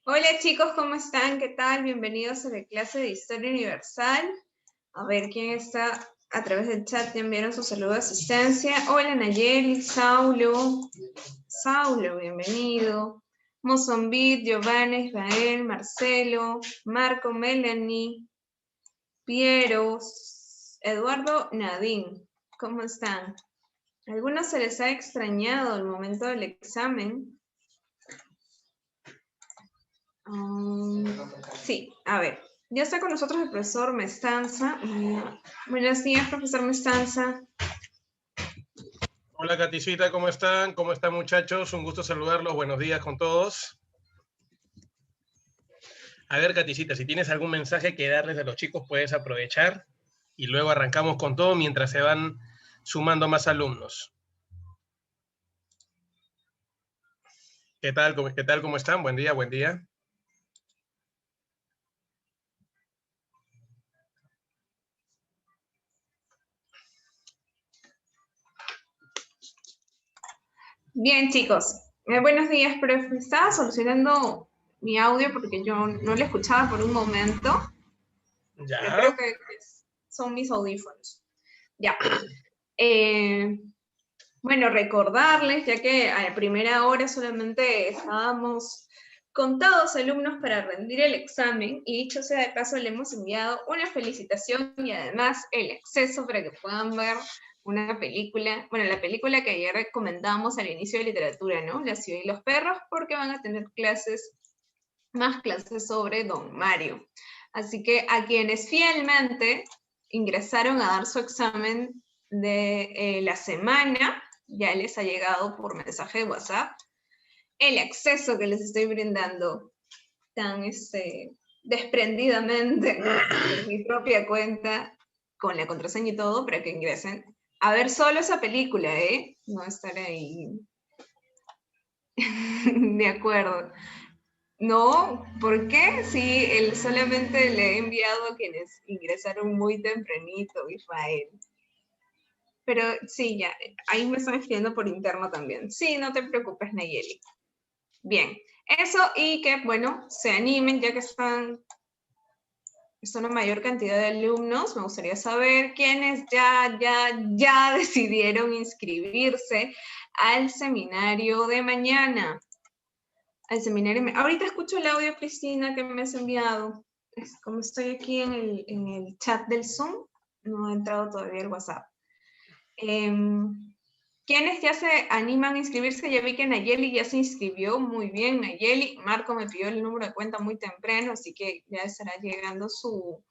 Hola chicos, ¿cómo están? ¿Qué tal? Bienvenidos a la clase de Historia Universal. A ver quién está a través del chat, ya enviaron su saludo de asistencia. Hola Nayeli, Saulo, bienvenido. Mozambique, Giovanna, Israel, Marcelo, Marco, Melanie, Piero, Eduardo, Nadine. ¿Cómo están? ¿A algunos se les ha extrañado el momento del examen? Sí, a ver, ya está con nosotros el profesor Mestanza. Buenos días, profesor Mestanza. Hola, Katicita, ¿cómo están? ¿Cómo están, muchachos? Un gusto saludarlos. Buenos días con todos. A ver, Katicita, si tienes algún mensaje que darles a los chicos, puedes aprovechar y luego arrancamos con todo mientras se van sumando más alumnos. ¿Qué tal? ¿Cómo están? Buen día, buen día. Bien, chicos. Buenos días, profe. Estaba solucionando mi audio porque yo no lo escuchaba por un momento. Ya. Yo creo que son mis audífonos. Ya. Bueno, recordarles, ya que a la primera hora solamente estábamos contados alumnos para rendir el examen, y dicho sea de paso, le hemos enviado una felicitación y además el acceso para que puedan ver una película, bueno, la película que ayer recomendamos al inicio de literatura, ¿no? La ciudad y los perros, porque van a tener más clases sobre Don Mario. Así que a quienes fielmente ingresaron a dar su examen de la semana, ya les ha llegado por mensaje de WhatsApp el acceso que les estoy brindando tan desprendidamente por mi propia cuenta, con la contraseña y todo, para que ingresen a ver solo esa película, ¿eh? No estar ahí. De acuerdo. No, ¿por qué? Sí, él solamente le he enviado a quienes ingresaron muy tempranito, Israel. Pero sí, ya, ahí me están escribiendo por interno también. Sí, no te preocupes, Nayeli. Bien, eso, y que, bueno, se animen, ya que son una mayor cantidad de alumnos. Me gustaría saber quiénes ya decidieron inscribirse al seminario de mañana. Al seminario. Ahorita escucho el audio, Cristina, que me has enviado. Como estoy aquí en el chat del Zoom, no he entrado todavía el WhatsApp. ¿Quiénes ya se animan a inscribirse? Ya vi que Nayeli ya se inscribió. Muy bien, Nayeli. Marco me pidió el número de cuenta muy temprano, así que ya estará llegando su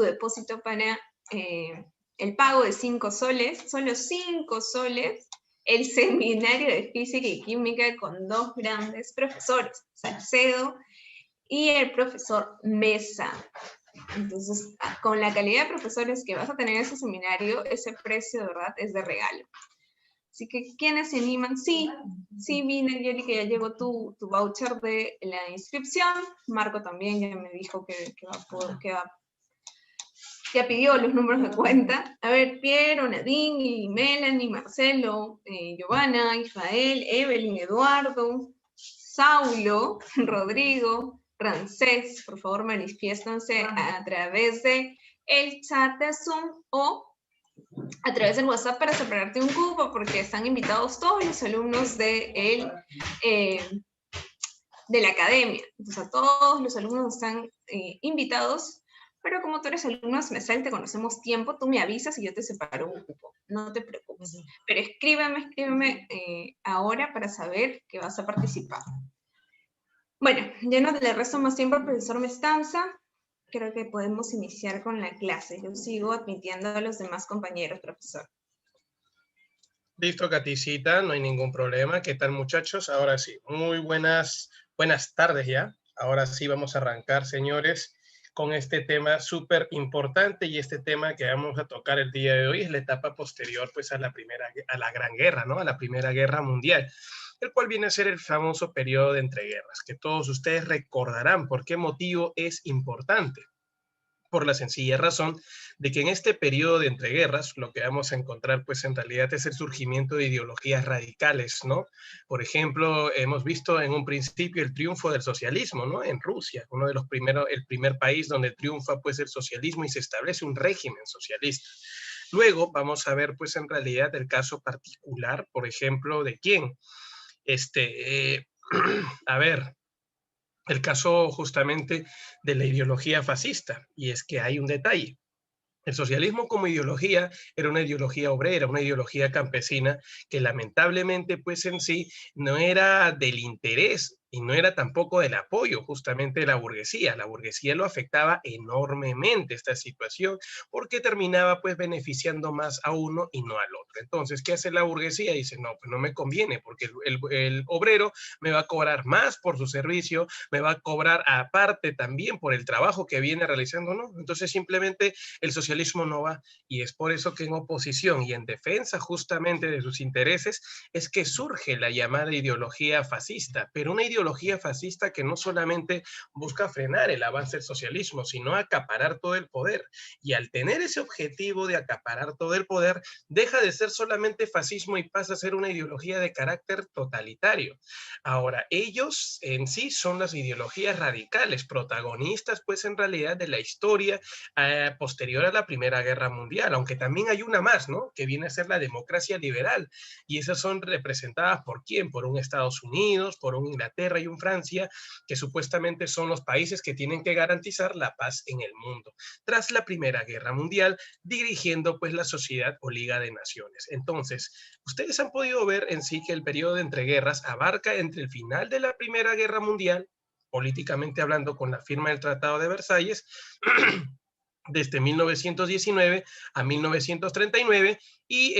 depósito para el pago de 5 soles. Solo 5 soles. El seminario de física y química con 2 grandes profesores, Salcedo y el profesor Mesa. Entonces, con la calidad de profesores que vas a tener en ese seminario, ese precio de verdad es de regalo. Así que, ¿quiénes se animan? Sí, vi, Nayeli, que ya llegó tu voucher de la inscripción. Marco también ya me dijo que ya pidió los números de cuenta. A ver, Piero, Nadine, Melanie, Marcelo, Giovanna, Israel, Evelyn, Eduardo, Saulo, Rodrigo, Rancés, por favor manifiéstanse a través de el chat de Zoom o a través del WhatsApp para separarte un cupo, porque están invitados todos los alumnos de la academia. Entonces, a todos los alumnos están invitados pero como tú eres alumno semestral y te conocemos tiempo, tú me avisas y yo te separo un cupo, no te preocupes. Pero escríbeme ahora para saber que vas a participar. Bueno, ya no le resto más tiempo al profesor Mestanza. Creo que podemos iniciar con la clase. Yo sigo admitiendo a los demás compañeros, profesor. Listo, Katicita, no hay ningún problema. ¿Qué tal, muchachos? Ahora sí, muy buenas tardes ya. Ahora sí vamos a arrancar, señores, con este tema súper importante, y este tema que vamos a tocar el día de hoy es la etapa posterior pues a la Gran Guerra, ¿no? A la Primera Guerra Mundial, el cual viene a ser el famoso periodo de entreguerras, que todos ustedes recordarán por qué motivo es importante. Por la sencilla razón de que en este periodo de entreguerras lo que vamos a encontrar pues en realidad es el surgimiento de ideologías radicales, ¿no? Por ejemplo, hemos visto en un principio el triunfo del socialismo, ¿no? En Rusia, uno de los primeros, el primer país donde triunfa pues el socialismo y se establece un régimen socialista. Luego vamos a ver pues en realidad el caso particular, por ejemplo, de quién. A ver, el caso justamente de la ideología fascista, y es que hay un detalle. El socialismo como ideología era una ideología obrera, una ideología campesina que lamentablemente pues en sí no era del interés y no era tampoco del apoyo justamente de la burguesía. La burguesía lo afectaba enormemente esta situación porque terminaba pues beneficiando más a uno y no al otro. Entonces, ¿qué hace la burguesía? Dice, no, pues no me conviene porque el obrero me va a cobrar más por su servicio, me va a cobrar aparte también por el trabajo que viene realizando, ¿no? Entonces simplemente el socialismo no va, y es por eso que en oposición y en defensa justamente de sus intereses es que surge la llamada ideología fascista, pero una ideología fascista que no solamente busca frenar el avance del socialismo, sino acaparar todo el poder, y al tener ese objetivo de acaparar todo el poder, deja de ser solamente fascismo y pasa a ser una ideología de carácter totalitario. Ahora, ellos en sí son las ideologías radicales, protagonistas pues en realidad de la historia posterior a la Primera Guerra Mundial, aunque también hay una más, ¿no? Que viene a ser la democracia liberal, y esas son representadas ¿por quién? Por un Estados Unidos, por un Inglaterra y un Francia, que supuestamente son los países que tienen que garantizar la paz en el mundo, tras la Primera Guerra Mundial, dirigiendo pues la sociedad o Liga de Naciones. Entonces, ustedes han podido ver en sí que el periodo de entreguerras abarca entre el final de la Primera Guerra Mundial, políticamente hablando, con la firma del Tratado de Versalles, desde 1919 a 1939, y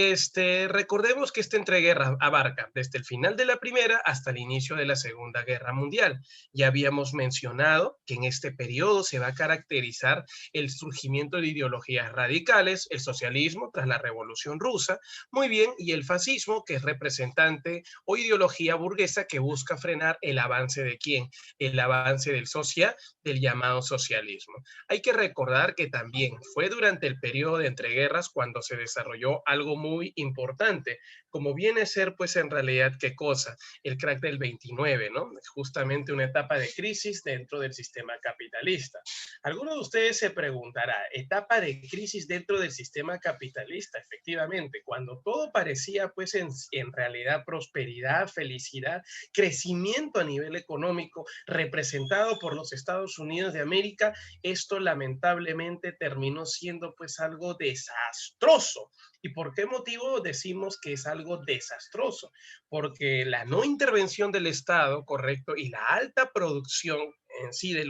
recordemos que esta entreguerra abarca desde el final de la Primera hasta el inicio de la Segunda Guerra Mundial. Ya habíamos mencionado que en este periodo se va a caracterizar el surgimiento de ideologías radicales, el socialismo tras la Revolución Rusa, muy bien, y el fascismo, que es representante o ideología burguesa que busca frenar el avance de ¿quién? El avance del llamado socialismo. Hay que recordar que también fue durante el periodo de entreguerras cuando se desarrolló algo muy importante, como viene a ser pues en realidad ¿qué cosa? El crack del 29, ¿no? Justamente una etapa de crisis dentro del sistema capitalista. Alguno de ustedes se preguntará, etapa de crisis dentro del sistema capitalista, efectivamente, cuando todo parecía pues en realidad prosperidad, felicidad, crecimiento a nivel económico representado por los Estados Unidos de América, esto lamentablemente terminó siendo pues algo desastroso. ¿Y por qué motivo decimos que es algo desastroso? Porque la no intervención del Estado, correcto, y la alta producción en sí de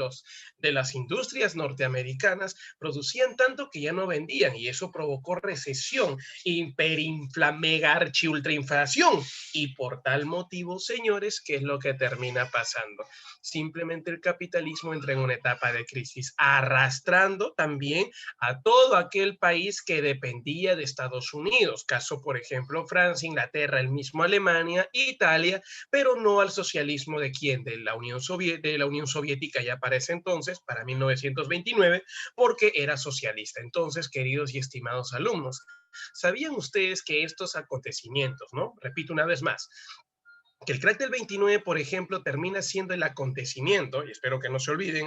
las industrias norteamericanas producían tanto que ya no vendían, y eso provocó recesión, mega-archi ultrainflación, y por tal motivo, señores, ¿qué es lo que termina pasando? Simplemente el capitalismo entra en una etapa de crisis, arrastrando también a todo aquel país que dependía de Estados Unidos, caso por ejemplo Francia, Inglaterra, el mismo Alemania, Italia, pero no al socialismo de quién, de la Unión Soviética ya para ese entonces, para 1929, porque era socialista. Entonces, queridos y estimados alumnos, ¿sabían ustedes que estos acontecimientos, ¿no? Repito una vez más, que el crack del 29, por ejemplo, termina siendo el acontecimiento, y espero que no se olviden,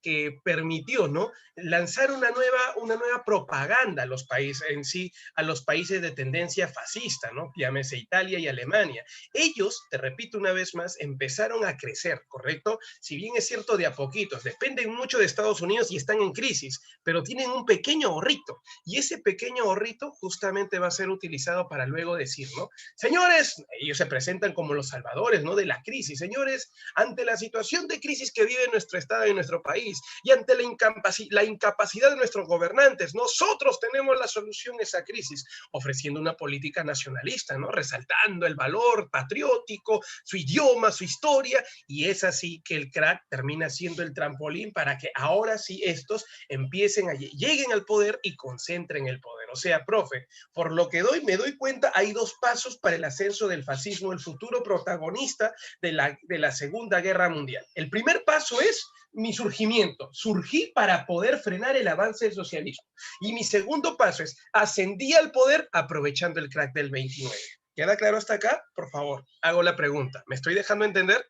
que permitió, ¿no?, lanzar una nueva propaganda a los países en sí, a los países de tendencia fascista, ¿no?, llámese Italia y Alemania. Ellos, te repito una vez más, empezaron a crecer, ¿correcto? Si bien es cierto, de a poquitos, dependen mucho de Estados Unidos y están en crisis, pero tienen un pequeño ahorrito, y ese pequeño ahorrito justamente va a ser utilizado para luego decir, ¿no?, señores, ellos se presentan como los salvadores, ¿no?, de la crisis. Señores, ante la situación de crisis que vive nuestro Estado y nuestro país, y ante la incapacidad de nuestros gobernantes, nosotros tenemos la solución a esa crisis, ofreciendo una política nacionalista, ¿no?, resaltando el valor patriótico, su idioma, su historia, y es así que el crack termina siendo el trampolín para que ahora sí estos lleguen al poder y concentren el poder. O sea, profe, por lo que me doy cuenta, hay dos pasos para el ascenso del fascismo, el futuro protagonista de la Segunda Guerra Mundial. El primer paso es mi surgimiento. Surgí para poder frenar el avance del socialismo. Y mi segundo paso es ascendí al poder aprovechando el crack del 29. ¿Queda claro hasta acá? Por favor, hago la pregunta. ¿Me estoy dejando entender?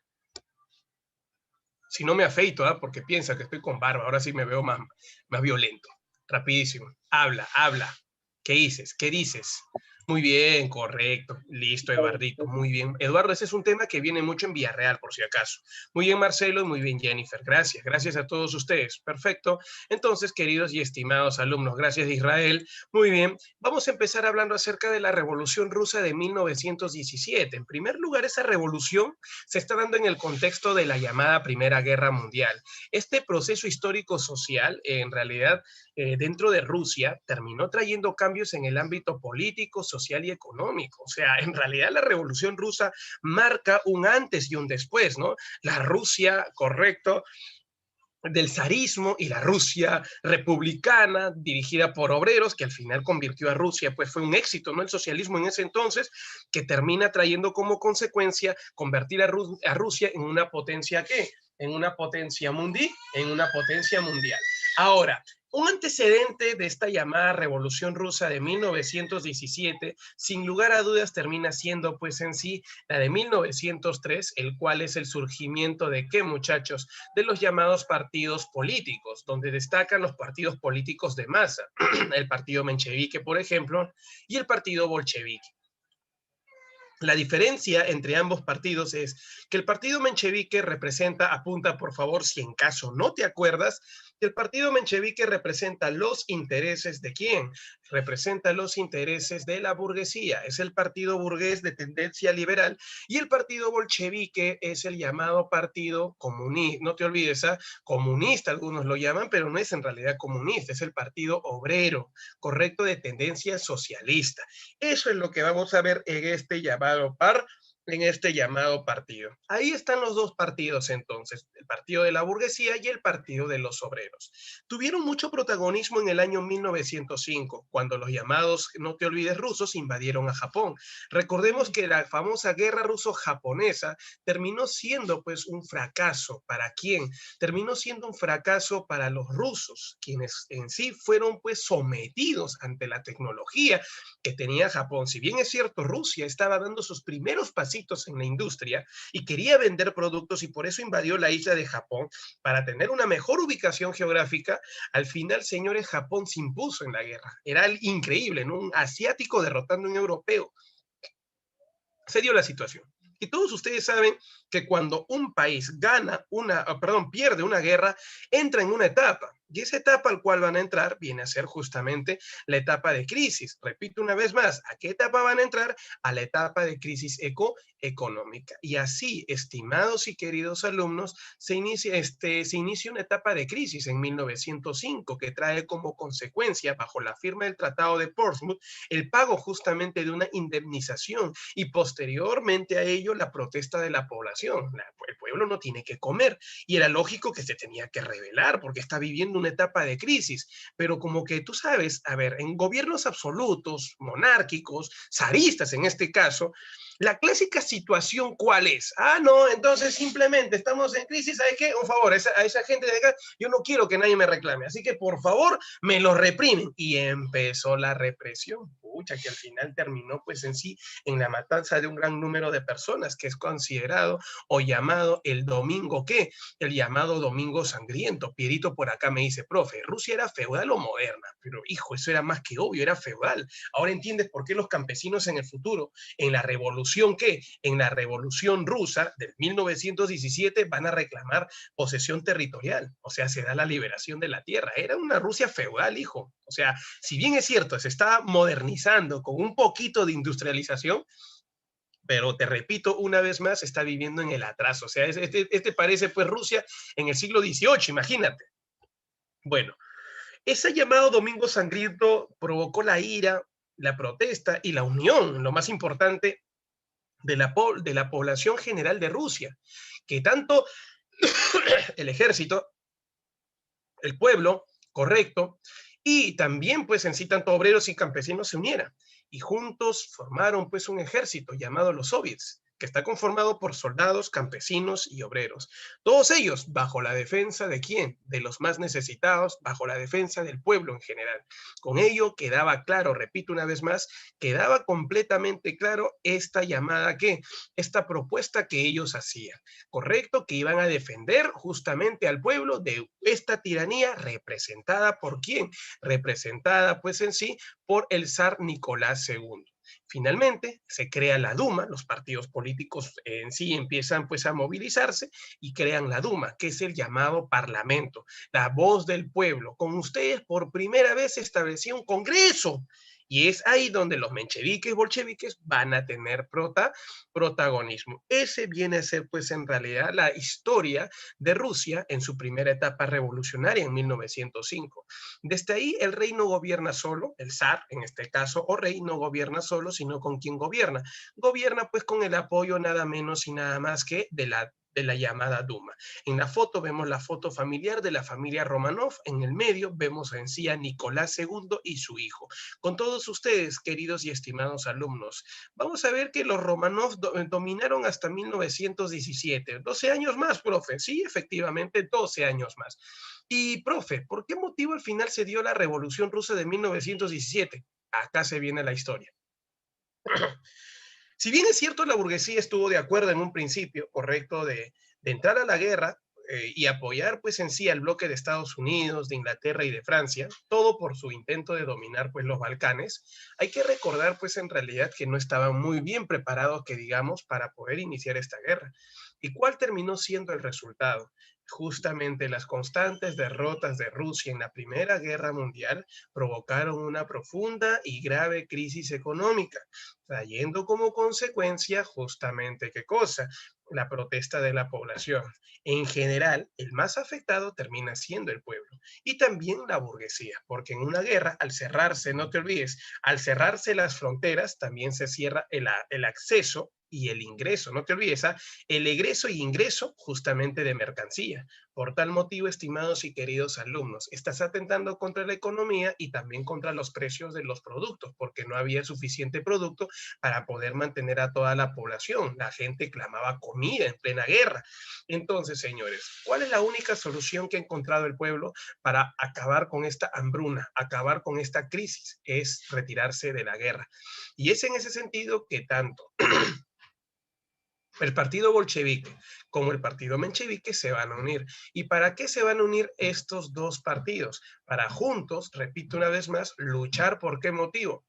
Si no me afeito, porque piensa que estoy con barba, ahora sí me veo más violento. Rapidísimo. Habla. ¿Qué dices? ¿Qué dices? Muy bien, correcto. Listo, Eduardito. Muy bien. Eduardo, ese es un tema que viene mucho en Villarreal, por si acaso. Muy bien, Marcelo, y muy bien, Jennifer. Gracias. Gracias a todos ustedes. Perfecto. Entonces, queridos y estimados alumnos, gracias, Israel. Muy bien. Vamos a empezar hablando acerca de la Revolución Rusa de 1917. En primer lugar, esa revolución se está dando en el contexto de la llamada Primera Guerra Mundial. Este proceso histórico-social, en realidad, dentro de Rusia, terminó trayendo cambios en el ámbito político, social y económico. O sea, en realidad la Revolución Rusa marca un antes y un después, ¿no? La Rusia, correcto, del zarismo y la Rusia republicana dirigida por obreros, que al final convirtió a Rusia, pues fue un éxito, ¿no?, el socialismo en ese entonces, que termina trayendo como consecuencia convertir a Rusia en una potencia, ¿qué? En una potencia mundial. Ahora, un antecedente de esta llamada Revolución Rusa de 1917, sin lugar a dudas, termina siendo, pues en sí, la de 1903, el cual es el surgimiento de ¿qué, muchachos? De los llamados partidos políticos, donde destacan los partidos políticos de masa, el partido menchevique, por ejemplo, y el partido bolchevique. La diferencia entre ambos partidos es que el partido menchevique representa, apunta por favor si en caso no te acuerdas, que el partido menchevique representa los intereses ¿de quién? Representa los intereses de la burguesía, es el partido burgués de tendencia liberal, y el partido bolchevique es el llamado partido comunista, no te olvides, comunista algunos lo llaman, pero no es en realidad comunista, es el partido obrero, correcto, de tendencia socialista. Eso es lo que vamos a ver en este llamado partido. Ahí están los dos partidos entonces, el partido de la burguesía y el partido de los obreros. Tuvieron mucho protagonismo en el año 1905, cuando los llamados, no te olvides, rusos invadieron a Japón. Recordemos que la famosa guerra ruso-japonesa terminó siendo pues un fracaso. ¿Para quién? Terminó siendo un fracaso para los rusos, quienes en sí fueron pues sometidos ante la tecnología que tenía Japón. Si bien es cierto, Rusia estaba dando sus primeros pasitos en la industria y quería vender productos y por eso invadió la isla de Japón para tener una mejor ubicación geográfica, al final, señores, Japón se impuso en la guerra. Era increíble, ¿no? Un asiático derrotando a un europeo. Se dio la situación. Y todos ustedes saben que cuando un país pierde una guerra, entra en una etapa. Y esa etapa al cual van a entrar viene a ser justamente la etapa de crisis. Repito una vez más, ¿a qué etapa van a entrar? A la etapa de crisis económica. Y así, estimados y queridos alumnos, se inicia una etapa de crisis en 1905 que trae como consecuencia, bajo la firma del Tratado de Portsmouth, el pago justamente de una indemnización y posteriormente a ello la protesta de la población. El pueblo no tiene que comer y era lógico que se tenía que rebelar porque está viviendo una etapa de crisis, pero como que tú sabes, a ver, en gobiernos absolutos, monárquicos, zaristas en este caso, la clásica situación, ¿cuál es? No, entonces simplemente estamos en crisis, ¿sabes qué? Un favor, a esa gente de acá, yo no quiero que nadie me reclame, así que por favor, me lo reprimen. Y empezó la represión. pucha, que al final terminó pues en sí en la matanza de un gran número de personas, que es considerado o llamado el domingo, ¿qué? El llamado Domingo Sangriento. Pierito por acá me dice, profe, ¿Rusia era feudal o moderna? Pero hijo, eso era más que obvio, era feudal. Ahora entiendes por qué los campesinos en el futuro, en la revolución, ¿qué? En la revolución rusa del 1917 van a reclamar posesión territorial, o sea, se da la liberación de la tierra. Era una Rusia feudal, hijo. O sea, si bien es cierto, se está modernizando con un poquito de industrialización, pero te repito una vez más, está viviendo en el atraso. O sea, este parece pues Rusia en el siglo XVIII, imagínate. Bueno, ese llamado Domingo Sangriento provocó la ira, la protesta y la unión, lo más importante, de la población general de Rusia, que tanto el ejército, el pueblo, correcto, y también pues en sí tanto obreros y campesinos se unieran y juntos formaron pues un ejército llamado los soviets, que está conformado por soldados, campesinos y obreros. Todos ellos bajo la defensa de quién? De los más necesitados, bajo la defensa del pueblo en general. Con ello quedaba claro, repito una vez más, quedaba completamente claro esta llamada que, esta propuesta que ellos hacían, correcto, que iban a defender justamente al pueblo de esta tiranía representada por quién, representada pues en sí por el zar Nicolás II. Finalmente se crea la Duma, los partidos políticos en sí empiezan pues a movilizarse y crean la Duma, que es el llamado parlamento, la voz del pueblo. Con ustedes por primera vez se establecía un congreso y es ahí donde los mencheviques, bolcheviques van a tener protagonismo. Ese viene a ser pues en realidad la historia de Rusia en su primera etapa revolucionaria en 1905. Desde ahí el rey no gobierna solo, el zar en este caso, o rey no gobierna solo, sino con quien gobierna. Gobierna pues con el apoyo nada menos y nada más que de la llamada Duma. En la foto vemos la foto familiar de la familia Romanov, en el medio vemos en sí a Nicolás II y su hijo. Con todos ustedes, queridos y estimados alumnos, vamos a ver que los Romanov dominaron hasta 1917, 12 años más, profe, sí, efectivamente, 12 años más. Y, profe, ¿por qué motivo al final se dio la Revolución Rusa de 1917? Acá se viene la historia. Si bien es cierto, la burguesía estuvo de acuerdo en un principio, correcto, de entrar a la guerra y apoyar pues en sí al bloque de Estados Unidos, de Inglaterra y de Francia, todo por su intento de dominar pues los Balcanes, hay que recordar pues en realidad que no estaban muy bien preparados, que digamos, para poder iniciar esta guerra. ¿Y cuál terminó siendo el resultado? Justamente las constantes derrotas de Rusia en la Primera Guerra Mundial provocaron una profunda y grave crisis económica, trayendo como consecuencia justamente qué cosa, la protesta de la población. En general, el más afectado termina siendo el pueblo y también la burguesía, porque en una guerra, al cerrarse, no te olvides, al cerrarse las fronteras, también se cierra el acceso y el ingreso, no te olvides, el egreso y ingreso justamente de mercancía. Por tal motivo, estimados y queridos alumnos, estás atentando contra la economía y también contra los precios de los productos, porque no había suficiente producto para poder mantener a toda la población. La gente clamaba comida en plena guerra. Entonces, señores, ¿cuál es la única solución que ha encontrado el pueblo para acabar con esta hambruna, acabar con esta crisis? Es retirarse de la guerra. Y es en ese sentido que tanto el partido bolchevique como el partido menchevique se van a unir. ¿Y para qué se van a unir estos dos partidos? Para juntos, repito una vez más, luchar. ¿Por qué motivo?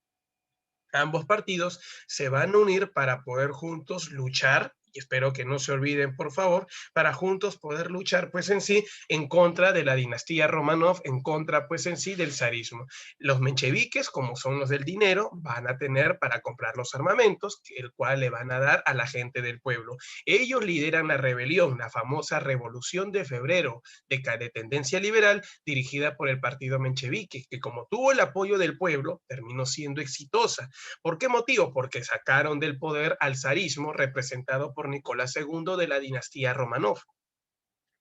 Ambos partidos se van a unir para poder juntos luchar, y espero que no se olviden, por favor, para juntos poder luchar, pues en sí, en contra de la dinastía Romanov, en contra, pues en sí, del zarismo. Los mencheviques, como son los del dinero, van a tener para comprar los armamentos, el cual le van a dar a la gente del pueblo. Ellos lideran la rebelión, la famosa Revolución de Febrero, de tendencia liberal, dirigida por el partido menchevique, que como tuvo el apoyo del pueblo, terminó siendo exitosa. ¿Por qué motivo? Porque sacaron del poder al zarismo representado por Nicolás II de la dinastía Romanov.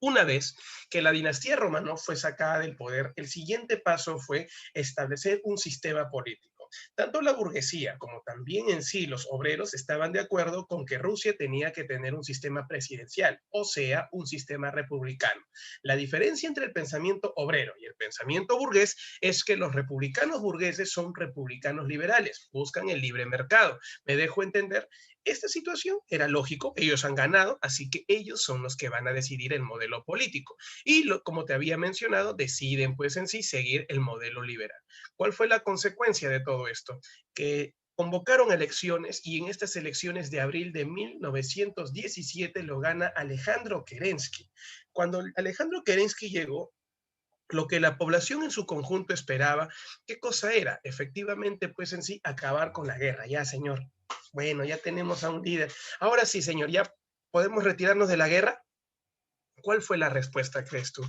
Una vez que la dinastía Romanov fue sacada del poder, el siguiente paso fue establecer un sistema político. Tanto la burguesía como también en sí los obreros estaban de acuerdo con que Rusia tenía que tener un sistema presidencial, o sea, un sistema republicano. La diferencia entre el pensamiento obrero y el pensamiento burgués es que los republicanos burgueses son republicanos liberales, buscan el libre mercado. ¿Me dejo entender? Esta situación era lógico, ellos han ganado, así que ellos son los que van a decidir el modelo político. Y como te había mencionado, deciden pues en sí seguir el modelo liberal. ¿Cuál fue la consecuencia de todo esto? Que convocaron elecciones y en estas elecciones de abril de 1917 lo gana Alejandro Kerensky. Cuando Alejandro Kerensky llegó, lo que la población en su conjunto esperaba, ¿qué cosa era? Efectivamente, pues en sí, acabar con la guerra. Ya, señor. Bueno, ya tenemos a un líder. Ahora sí, señor, ¿ya podemos retirarnos de la guerra? ¿Cuál fue la respuesta, crees tú?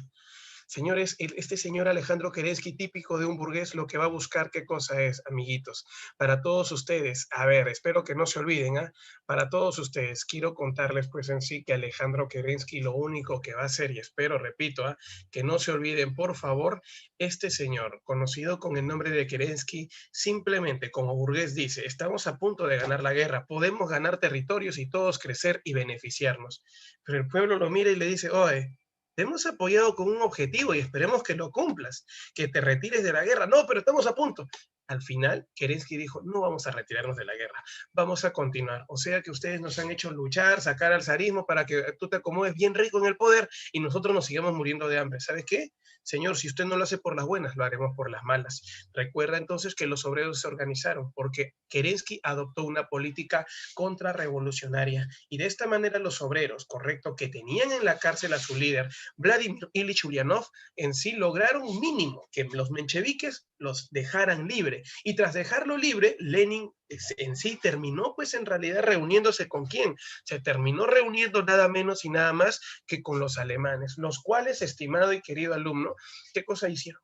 Señores, este señor Alejandro Kerensky, típico de un burgués, lo que va a buscar, ¿qué cosa es, amiguitos? Para todos ustedes, a ver, espero que no se olviden, ¿ah? Para todos ustedes, quiero contarles pues en sí que Alejandro Kerensky lo único que va a hacer, y espero, repito, ¿ah? Que no se olviden, por favor, este señor, conocido con el nombre de Kerensky, simplemente como burgués dice, estamos a punto de ganar la guerra, podemos ganar territorios y todos crecer y beneficiarnos. Pero el pueblo lo mira y le dice, oye, te hemos apoyado con un objetivo y esperemos que lo cumplas, que te retires de la guerra. No, pero estamos a punto. Al final, Kerensky dijo, no vamos a retirarnos de la guerra, vamos a continuar. O sea que ustedes nos han hecho luchar, sacar al zarismo para que tú te acomodes bien rico en el poder y nosotros nos sigamos muriendo de hambre. ¿Sabes qué? Señor, si usted no lo hace por las buenas, lo haremos por las malas. Recuerda entonces que los obreros se organizaron porque Kerensky adoptó una política contrarrevolucionaria y de esta manera los obreros, correcto, que tenían en la cárcel a su líder, Vladimir Ilich Ulyanov, en sí lograron mínimo que los mencheviques los dejaran libre. Y tras dejarlo libre, Lenin en sí terminó pues en realidad reuniéndose con quién. Se terminó reuniendo nada menos y nada más que con los alemanes, los cuales, estimado y querido alumno, ¿qué cosa hicieron?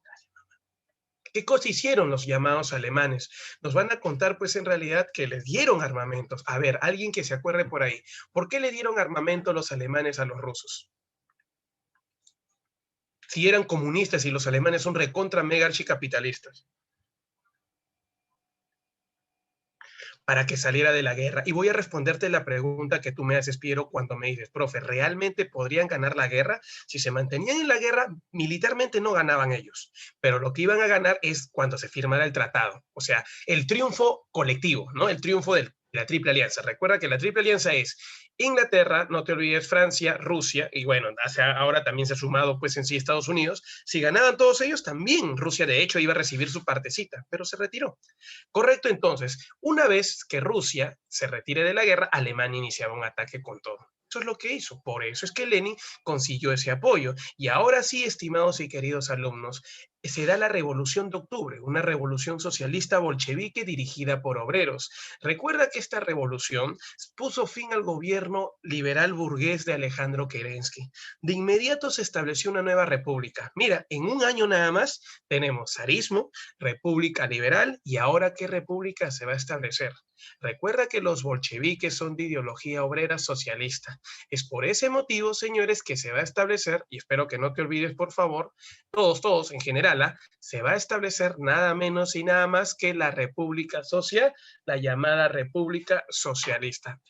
¿Qué cosa hicieron los llamados alemanes? Nos van a contar, pues, en realidad que les dieron armamentos. A ver, alguien que se acuerde por ahí. ¿Por qué le dieron armamento los alemanes a los rusos? Si eran comunistas y los alemanes son recontra mega archicapitalistas. Para que saliera de la guerra. Y voy a responderte la pregunta que tú me haces, Piero, cuando me dices, profe, ¿realmente podrían ganar la guerra? Si se mantenían en la guerra, militarmente no ganaban ellos, pero lo que iban a ganar es cuando se firmara el tratado, o sea, el triunfo colectivo, ¿no? El triunfo de la Triple Alianza. Recuerda que la Triple Alianza es Inglaterra, no te olvides, Francia, Rusia, y bueno, ahora también se ha sumado pues en sí Estados Unidos. Si ganaban todos ellos, también Rusia de hecho iba a recibir su partecita, pero se retiró. Correcto, entonces, una vez que Rusia se retire de la guerra, Alemania iniciaba un ataque con todo. Eso es lo que hizo. Por eso es que Lenin consiguió ese apoyo. Y ahora sí, estimados y queridos alumnos, se da la Revolución de Octubre, una revolución socialista bolchevique dirigida por obreros. Recuerda que esta revolución puso fin al gobierno liberal burgués de Alejandro Kerensky. De inmediato se estableció una nueva república. Mira, en un año nada más tenemos zarismo, república liberal y ahora ¿qué república se va a establecer? Recuerda que los bolcheviques son de ideología obrera socialista. Es por ese motivo, señores, que se va a establecer, y espero que no te olvides, por favor, todos en general, se va a establecer nada menos y nada más que la República Social, la llamada República Socialista.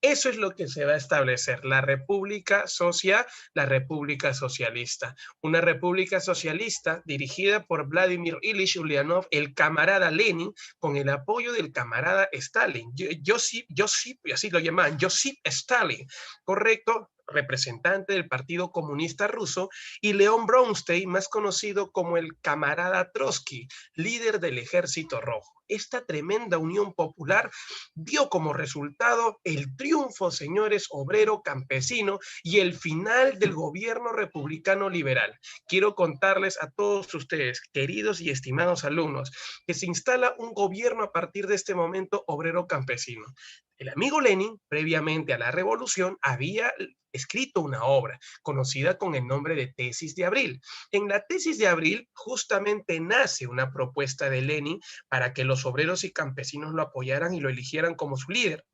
Eso es lo que se va a establecer, la República Social, la República Socialista. Una república socialista dirigida por Vladimir Ilich Ulyanov, el camarada Lenin, con el apoyo del camarada Stalin. Josip, así lo llamaban, Josip Stalin, correcto, representante del Partido Comunista Ruso, y León Bronstein, más conocido como el camarada Trotsky, líder del Ejército Rojo. Esta tremenda unión popular dio como resultado el triunfo, señores, obrero campesino y el final del gobierno republicano liberal. Quiero contarles a todos ustedes, queridos y estimados alumnos, que se instala un gobierno a partir de este momento obrero campesino. El amigo Lenin, previamente a la revolución, había escrito una obra conocida con el nombre de Tesis de Abril. En la Tesis de Abril justamente nace una propuesta de Lenin para que los obreros y campesinos lo apoyaran y lo eligieran como su líder.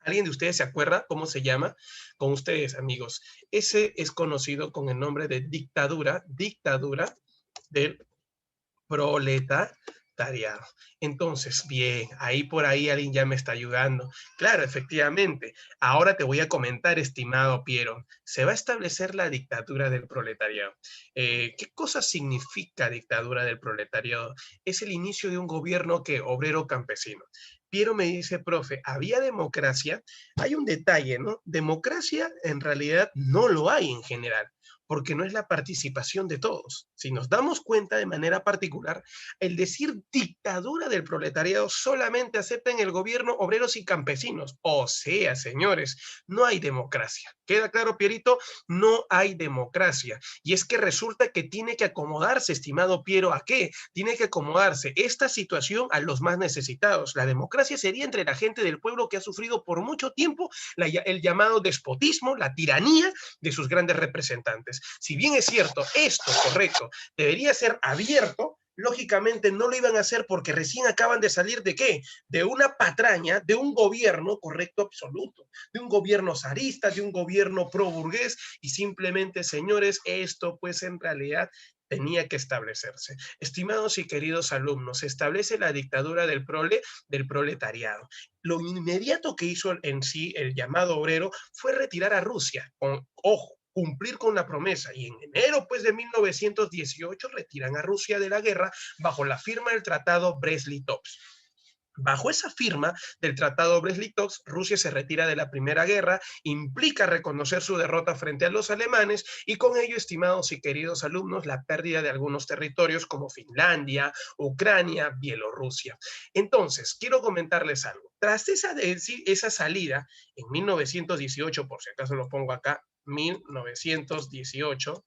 ¿Alguien de ustedes se acuerda cómo se llama? Con ustedes, amigos. Ese es conocido con el nombre de dictadura del proletariado. Entonces, bien, ahí por ahí alguien ya me está ayudando. Claro, efectivamente. Ahora te voy a comentar, estimado Piero. Se va a establecer la dictadura del proletariado. ¿Qué cosa significa dictadura del proletariado? Es el inicio de un gobierno que obrero campesino. Piero me dice, profe, ¿había democracia? Hay un detalle, ¿no? Democracia en realidad no lo hay en general, porque no es la participación de todos. Si nos damos cuenta de manera particular, el decir dictadura del proletariado solamente acepta en el gobierno obreros y campesinos. O sea, señores, no hay democracia. ¿Queda claro, Pierito? No hay democracia. Y es que resulta que tiene que acomodarse, estimado Piero, ¿a qué? Tiene que acomodarse esta situación a los más necesitados. La democracia sería entre la gente del pueblo que ha sufrido por mucho tiempo el llamado despotismo, la tiranía de sus grandes representantes. Si bien es cierto, esto, correcto, debería ser abierto, lógicamente no lo iban a hacer porque recién acaban de salir de ¿qué? De una patraña, de un gobierno, correcto, absoluto, de un gobierno zarista, de un gobierno pro burgués, y simplemente, señores, esto pues en realidad tenía que establecerse. Estimados y queridos alumnos, se establece la dictadura del proletariado. Lo inmediato que hizo en sí el llamado obrero fue retirar a Rusia, ojo, cumplir con la promesa, y en enero pues de 1918 retiran a Rusia de la guerra bajo la firma del Tratado Brest-Litovsk. Bajo esa firma del Tratado Brest-Litovsk, Rusia se retira de la Primera Guerra, implica reconocer su derrota frente a los alemanes y con ello, estimados y queridos alumnos, la pérdida de algunos territorios como Finlandia, Ucrania, Bielorrusia. Entonces, quiero comentarles algo. Tras esa salida, en 1918, por si acaso lo pongo acá, 1918,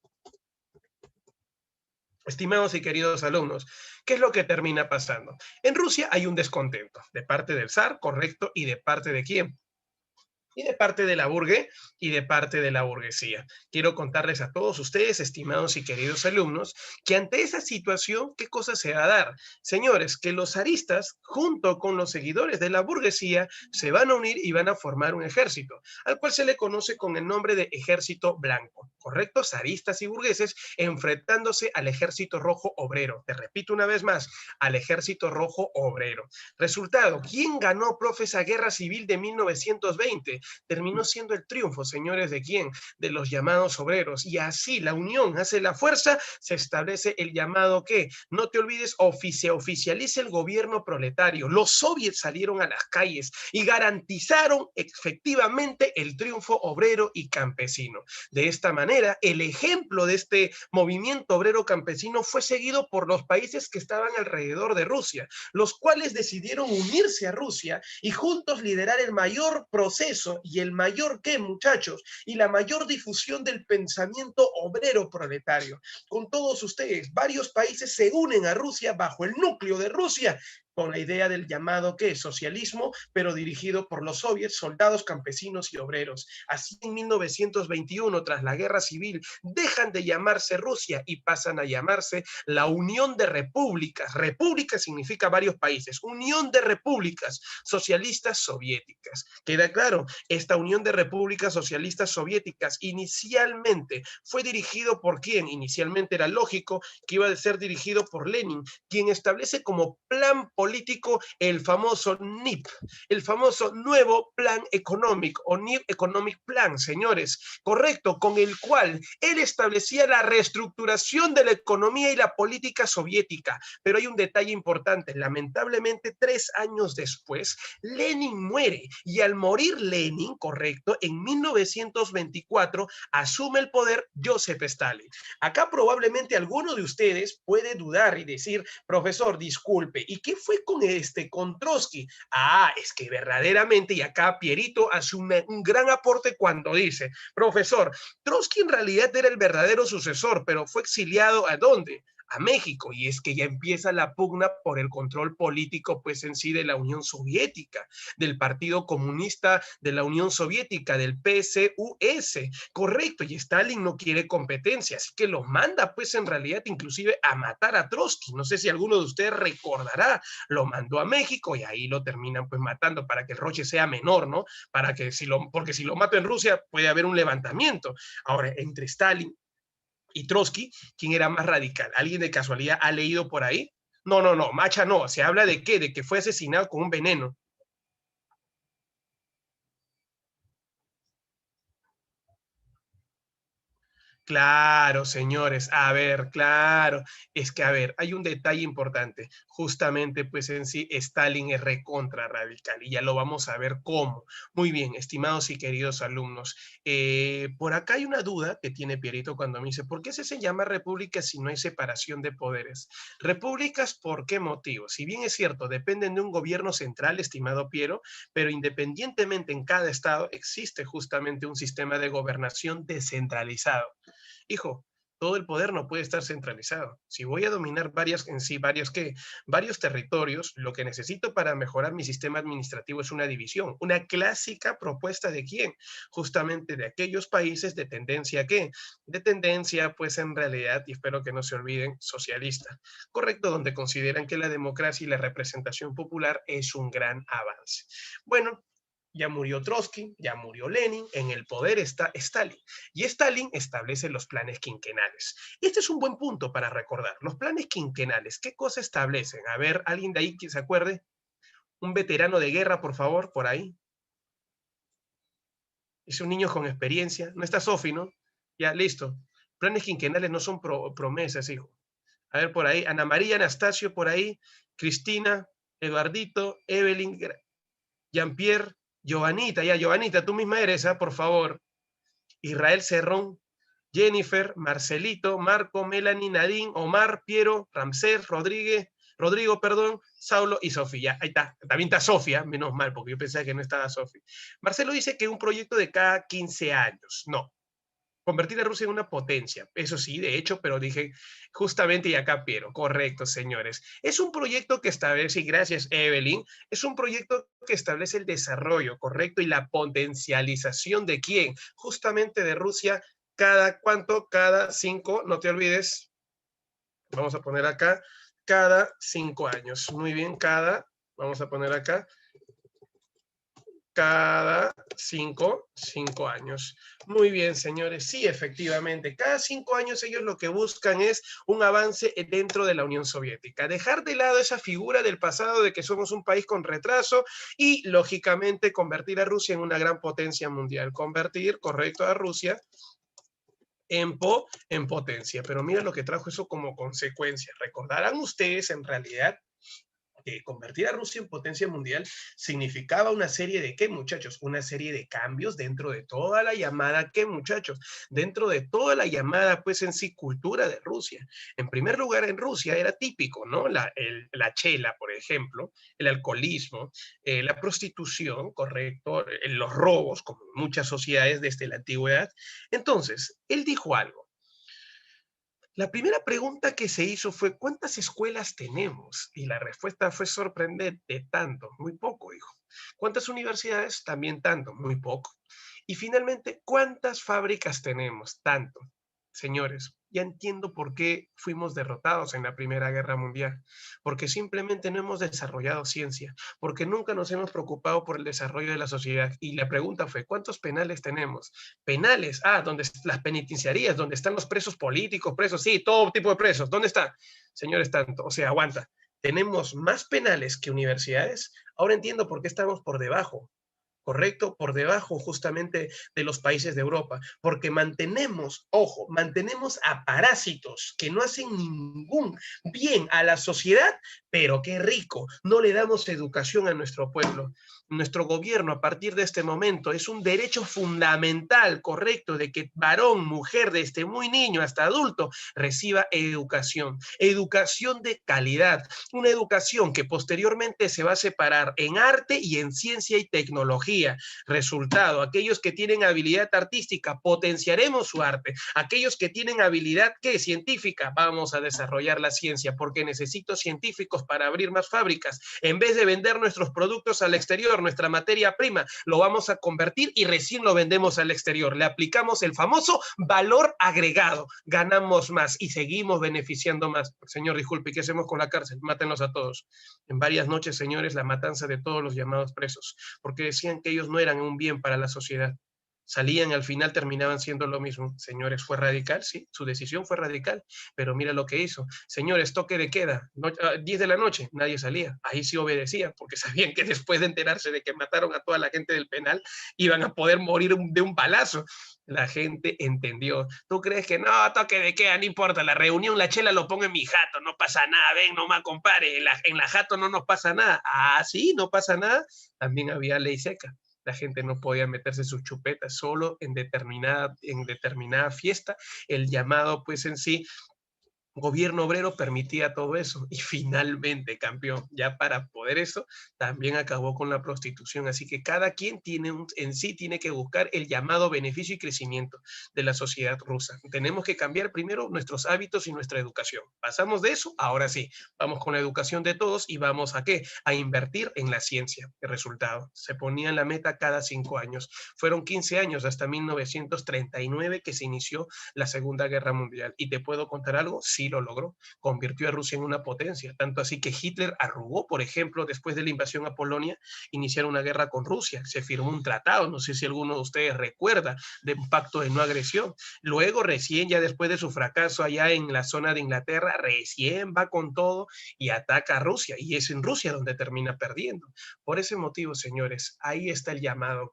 estimados y queridos alumnos, ¿qué es lo que termina pasando? En Rusia hay un descontento de parte del zar, correcto, y de parte de quién. Y de parte de la y de parte de la burguesía. Quiero contarles a todos ustedes, estimados y queridos alumnos, que ante esa situación, ¿qué cosa se va a dar? Señores, que los zaristas, junto con los seguidores de la burguesía, se van a unir y van a formar un ejército, al cual se le conoce con el nombre de Ejército Blanco, ¿correcto? Zaristas y burgueses enfrentándose al Ejército Rojo Obrero. Te repito una vez más, al Ejército Rojo Obrero. Resultado, ¿quién ganó, profe, esa guerra civil de 1920? Terminó siendo el triunfo, señores, ¿de quién? De los llamados obreros. Y así la unión hace la fuerza, se establece el llamado ¿qué? No te olvides, oficializa el gobierno proletario. Los soviets salieron a las calles y garantizaron efectivamente el triunfo obrero y campesino. De esta manera, el ejemplo de este movimiento obrero campesino fue seguido por los países que estaban alrededor de Rusia, los cuales decidieron unirse a Rusia y juntos liderar el mayor proceso y el mayor ¿qué, muchachos? Y la mayor difusión del pensamiento obrero proletario. Con todos ustedes, varios países se unen a Rusia bajo el núcleo de Rusia con la idea del llamado ¿qué? Socialismo, pero dirigido por los soviets, soldados, campesinos y obreros. Así en 1921, tras la guerra civil, dejan de llamarse Rusia y pasan a llamarse la Unión de Repúblicas. República significa varios países. Unión de Repúblicas Socialistas Soviéticas. ¿Queda claro? Esta Unión de Repúblicas Socialistas Soviéticas inicialmente fue dirigido por ¿quién? Inicialmente era lógico que iba a ser dirigido por Lenin, quien establece como plan político el famoso NIP, el famoso Nuevo Plan Económico o New Economic Plan, señores, correcto, con el cual él establecía la reestructuración de la economía y la política soviética. Pero hay un detalle importante, lamentablemente 3 años después, Lenin muere y al morir Lenin, correcto, en 1924 asume el poder Joseph Stalin. Acá probablemente alguno de ustedes puede dudar y decir, profesor, disculpe, ¿y qué fue con Trotsky? Ah, es que verdaderamente, y acá Pierito hace un gran aporte cuando dice, profesor, Trotsky en realidad era el verdadero sucesor, pero fue exiliado ¿a dónde? A México, y es que ya empieza la pugna por el control político pues en sí de la Unión Soviética, del Partido Comunista de la Unión Soviética, del PCUS, correcto, y Stalin no quiere competencia, así que lo manda pues en realidad inclusive a matar a Trotsky. No sé si alguno de ustedes recordará, lo mandó a México y ahí lo terminan pues matando para que el roche sea menor, ¿no? Para que porque si lo mata en Rusia puede haber un levantamiento. Ahora, entre Stalin Y Trotsky, ¿quién era más radical? ¿Alguien de casualidad ha leído por ahí? No, no, no, Macha no. Se habla de qué, de que fue asesinado con un veneno. Claro, señores, a ver, claro, es que a ver, hay un detalle importante, justamente pues en sí Stalin es recontra radical y ya lo vamos a ver cómo. Muy bien, estimados y queridos alumnos, por acá hay una duda que tiene Pierito cuando me dice, ¿por qué se llama república si no hay separación de poderes? Repúblicas, ¿por qué motivo? Si bien es cierto, dependen de un gobierno central, estimado Piero, pero independientemente en cada estado existe justamente un sistema de gobernación descentralizado. Hijo, todo el poder no puede estar centralizado. Si voy a dominar varios territorios, lo que necesito para mejorar mi sistema administrativo es una división, una clásica propuesta de quién, justamente de aquellos países de tendencia ¿qué? De tendencia, pues en realidad, y espero que no se olviden, socialista, correcto, donde consideran que la democracia y la representación popular es un gran avance. Bueno, ya murió Trotsky, ya murió Lenin, en el poder está Stalin. Y Stalin establece los planes quinquenales. Este es un buen punto para recordar. Los planes quinquenales, ¿qué cosa establecen? A ver, ¿alguien de ahí que se acuerde? Un veterano de guerra, por favor, por ahí. Es un niño con experiencia. No está Sofi, ¿no? Ya, listo. Planes quinquenales no son promesas, hijo. A ver, por ahí, Ana María Anastasio, por ahí, Cristina, Eduardito, Evelyn, Jean-Pierre, Giovanita, ya, Giovanita, tú misma eres, ¿ah? Por favor. Israel Cerrón, Jennifer, Marcelito, Marco, Melanie, Nadine, Omar, Piero, Ramsés, Rodrigo, perdón, Saulo y Sofía. Ahí está, también está Sofía, menos mal, porque yo pensaba que no estaba Sofía. Marcelo dice que un proyecto de cada 15 años. No, convertir a Rusia en una potencia. Eso sí, de hecho, pero dije justamente y acá Piero, correcto, señores. Es un proyecto que establece, y gracias Evelyn, es un proyecto que establece el desarrollo, correcto, y la potencialización de quién, justamente de Rusia, cada cuánto, cada 5, no te olvides, vamos a poner acá, cada 5 años. Muy bien, vamos a poner acá, cada cinco años. Muy bien, señores. Sí, efectivamente, cada 5 años ellos lo que buscan es un avance dentro de la Unión Soviética. Dejar de lado esa figura del pasado de que somos un país con retraso y, lógicamente, convertir a Rusia en una gran potencia mundial. Convertir, correcto, a Rusia en potencia. Pero mira lo que trajo eso como consecuencia. Recordarán ustedes, en realidad, que convertir a Rusia en potencia mundial significaba una serie de qué, muchachos, una serie de cambios dentro de toda la llamada, ¿qué, muchachos? Dentro de toda la llamada, pues en sí, cultura de Rusia. En primer lugar, en Rusia era típico, ¿no? La chela, por ejemplo, el alcoholismo, la prostitución, correcto, los robos, como en muchas sociedades desde la antigüedad. Entonces, él dijo algo. La primera pregunta que se hizo fue, ¿cuántas escuelas tenemos? Y la respuesta fue sorprendente, tanto, muy poco, dijo. ¿Cuántas universidades? También tanto, muy poco. Y finalmente, ¿cuántas fábricas tenemos? Tanto. Señores, ya entiendo por qué fuimos derrotados en la Primera Guerra Mundial, porque simplemente no hemos desarrollado ciencia, porque nunca nos hemos preocupado por el desarrollo de la sociedad. Y la pregunta fue, ¿cuántos penales tenemos? Penales, donde las penitenciarías, donde están los presos políticos, presos, sí, todo tipo de presos, ¿dónde está? Señores, tanto, o sea, aguanta. Tenemos más penales que universidades. Ahora entiendo por qué estamos por debajo, correcto, por debajo justamente de los países de Europa, porque mantenemos, ojo, mantenemos a parásitos que no hacen ningún bien a la sociedad, pero qué rico, no le damos educación a nuestro pueblo. Nuestro gobierno a partir de este momento es un derecho fundamental, correcto, de que varón, mujer, desde muy niño hasta adulto, reciba educación, educación de calidad, una educación que posteriormente se va a separar en arte y en ciencia y tecnología. Resultado, aquellos que tienen habilidad artística, potenciaremos su arte. Aquellos que tienen habilidad, ¿qué? Científica, vamos a desarrollar la ciencia, porque necesito científicos para abrir más fábricas. En vez de vender nuestros productos al exterior, nuestra materia prima, lo vamos a convertir y recién lo vendemos al exterior. Le aplicamos el famoso valor agregado. Ganamos más y seguimos beneficiando más. Señor, disculpe, ¿qué hacemos con la cárcel? Mátenlos a todos. En varias noches, señores, la matanza de todos los llamados presos, porque decían que ellos no eran un bien para la sociedad. salían, al final terminaban siendo lo mismo. Señores, fue radical, sí, su decisión fue radical, pero mira lo que hizo. Señores, toque de queda, 10 de la noche, nadie salía. Ahí sí obedecía, porque sabían que después de enterarse de que mataron a toda la gente del penal, iban a poder morir de un balazo. La gente entendió. ¿Tú crees que no, toque de queda, no importa, la reunión, la chela lo pongo en mi jato, no pasa nada, ven nomás, compadre, en la jato no nos pasa nada? Ah, sí, no pasa nada. También había ley seca. La gente no podía meterse sus chupetas solo en determinada fiesta. El llamado, pues en sí, gobierno obrero permitía todo eso y finalmente, campeón, ya para poder eso, también acabó con la prostitución. Así que cada quien en sí tiene que buscar el llamado beneficio y crecimiento de la sociedad rusa. Tenemos que cambiar primero nuestros hábitos y nuestra educación. Pasamos de eso, ahora sí, vamos con la educación de todos y vamos a ¿qué? A invertir en la ciencia. El resultado, se ponía la meta cada 5 años. Fueron 15 años hasta 1939 que se inició la Segunda Guerra Mundial. Y te puedo contar algo, sí lo logró, convirtió a Rusia en una potencia, tanto así que Hitler arrugó, por ejemplo, después de la invasión a Polonia, iniciar una guerra con Rusia, se firmó un tratado, no sé si alguno de ustedes recuerda, de un pacto de no agresión. Luego, recién, ya después de su fracaso allá en la zona de Inglaterra, recién va con todo y ataca a Rusia, y es en Rusia donde termina perdiendo. Por ese motivo, señores, ahí está el llamado,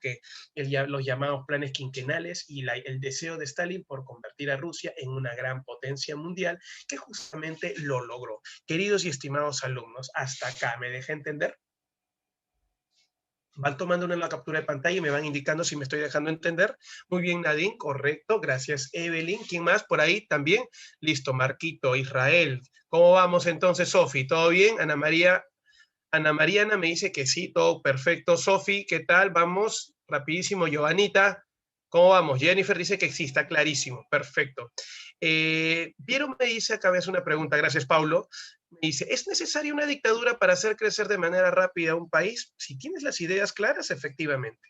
los llamados planes quinquenales y el deseo de Stalin por convertir a Rusia en una gran potencia mundial, que justamente lo logró. Queridos y estimados alumnos, hasta acá, ¿me deja entender? Van tomando una captura de pantalla y me van indicando si me estoy dejando entender. Muy bien, Nadine, correcto. Gracias, Evelyn. ¿Quién más por ahí también? Listo, Marquito, Israel. ¿Cómo vamos entonces, Sofi? ¿Todo bien? Ana Mariana me dice que sí, todo perfecto. Sofi, ¿qué tal? Vamos, rapidísimo. Giovanita, ¿cómo vamos? Jennifer dice que sí, está clarísimo. Perfecto. Piero me dice, acá ves una pregunta, gracias, Paulo. Me dice, ¿es necesaria una dictadura para hacer crecer de manera rápida un país? Si tienes las ideas claras, efectivamente.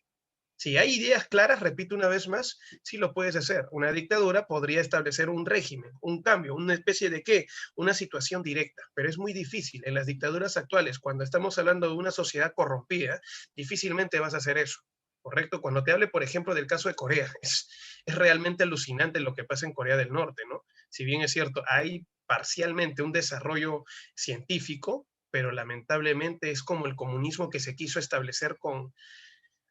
Si hay ideas claras, repito una vez más, sí lo puedes hacer. Una dictadura podría establecer un régimen, un cambio, una especie de qué, una situación directa, pero es muy difícil. En las dictaduras actuales, cuando estamos hablando de una sociedad corrompida, difícilmente vas a hacer eso. ¿Correcto? Cuando te hable, por ejemplo, del caso de Corea, es realmente alucinante lo que pasa en Corea del Norte, ¿no? Si bien es cierto, hay parcialmente un desarrollo científico, pero lamentablemente es como el comunismo que se quiso establecer con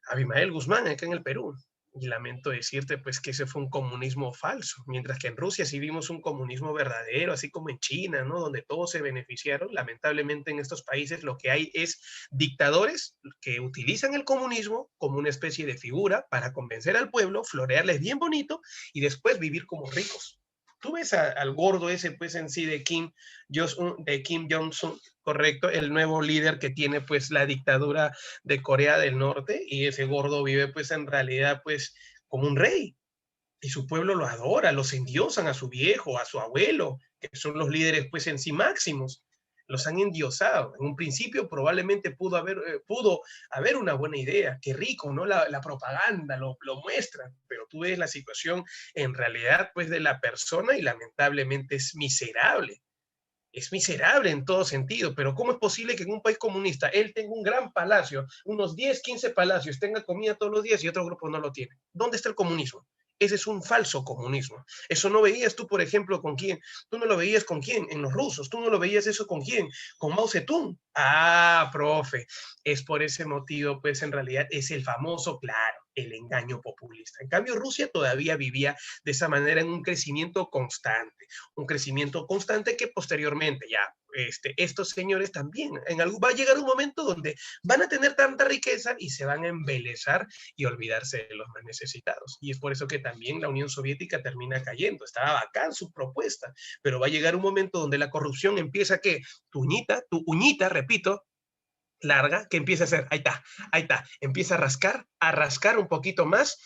Abimael Guzmán acá en el Perú. Y lamento decirte pues que ese fue un comunismo falso, mientras que en Rusia sí vimos un comunismo verdadero, así como en China, ¿no? Donde todos se beneficiaron. Lamentablemente en estos países lo que hay es dictadores que utilizan el comunismo como una especie de figura para convencer al pueblo, florearles bien bonito y después vivir como ricos. Tú ves al gordo ese pues en sí de Kim Jong-un, correcto, el nuevo líder que tiene pues la dictadura de Corea del Norte, y ese gordo vive pues en realidad pues como un rey, y su pueblo lo adora, los endiosan a su viejo, a su abuelo, que son los líderes pues en sí máximos, los han endiosado. En un principio probablemente pudo haber una buena idea, qué rico, ¿no? La propaganda lo muestra, pero tú ves la situación en realidad pues de la persona y lamentablemente es miserable en todo sentido, pero ¿cómo es posible que en un país comunista él tenga un gran palacio, unos 10, 15 palacios, tenga comida todos los días y otro grupo no lo tiene? ¿Dónde está el comunismo? Ese es un falso comunismo. Eso no veías tú, por ejemplo, ¿con quién? Tú no lo veías con quién, en los rusos. Tú no lo veías eso con quién, con Mao Zedong. Ah, profe, es por ese motivo, pues en realidad es el famoso, claro, el engaño populista. En cambio, Rusia todavía vivía de esa manera en un crecimiento constante que posteriormente ya estos señores también, va a llegar un momento donde van a tener tanta riqueza y se van a embelezar y olvidarse de los más necesitados. Y es por eso que también la Unión Soviética termina cayendo. Estaba bacán su propuesta, pero va a llegar un momento donde la corrupción empieza que tu uñita, repito, larga, que empieza a hacer, ahí está, empieza a rascar un poquito más,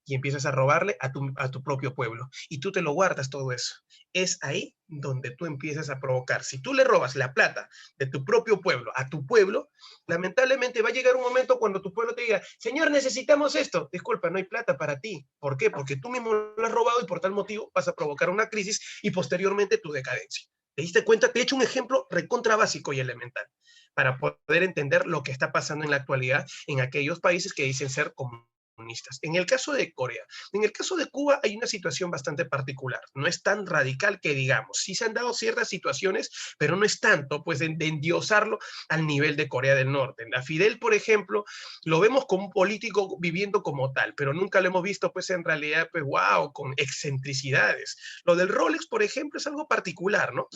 y empiezas a robarle a tu propio pueblo. Y tú te lo guardas todo eso. Es ahí donde tú empiezas a provocar. Si tú le robas la plata de tu propio pueblo a tu pueblo, lamentablemente va a llegar un momento cuando tu pueblo te diga, señor, necesitamos esto. Disculpa, no hay plata para ti. ¿Por qué? Porque tú mismo lo has robado y por tal motivo vas a provocar una crisis y posteriormente tu decadencia. ¿Te diste cuenta? Te he hecho un ejemplo recontra básico y elemental para poder entender lo que está pasando en la actualidad en aquellos países que dicen ser comunistas. comunistas. En el caso de Corea. En el caso de Cuba hay una situación bastante particular. No es tan radical que digamos. Sí se han dado ciertas situaciones, pero no es tanto pues de endiosarlo al nivel de Corea del Norte. A Fidel, por ejemplo, lo vemos como un político viviendo como tal, pero nunca lo hemos visto pues en realidad, pues wow, con excentricidades. Lo del Rolex, por ejemplo, es algo particular, ¿no?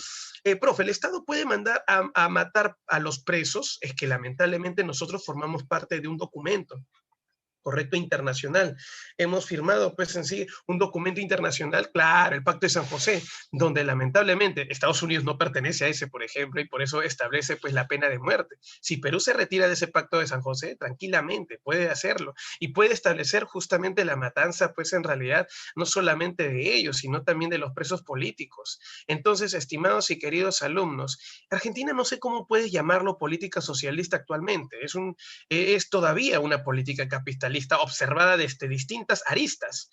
Profe, el Estado puede mandar a matar a los presos, es que lamentablemente nosotros formamos parte de un documento, correcto, internacional. Hemos firmado, pues en sí, un documento internacional, claro, el Pacto de San José, donde lamentablemente Estados Unidos no pertenece a ese, por ejemplo, y por eso establece pues la pena de muerte. Si Perú se retira de ese Pacto de San José, tranquilamente puede hacerlo y puede establecer justamente la matanza, pues en realidad, no solamente de ellos, sino también de los presos políticos. Entonces, estimados y queridos alumnos, Argentina no sé cómo puede llamarlo política socialista actualmente. Es todavía una política capitalista observada desde distintas aristas,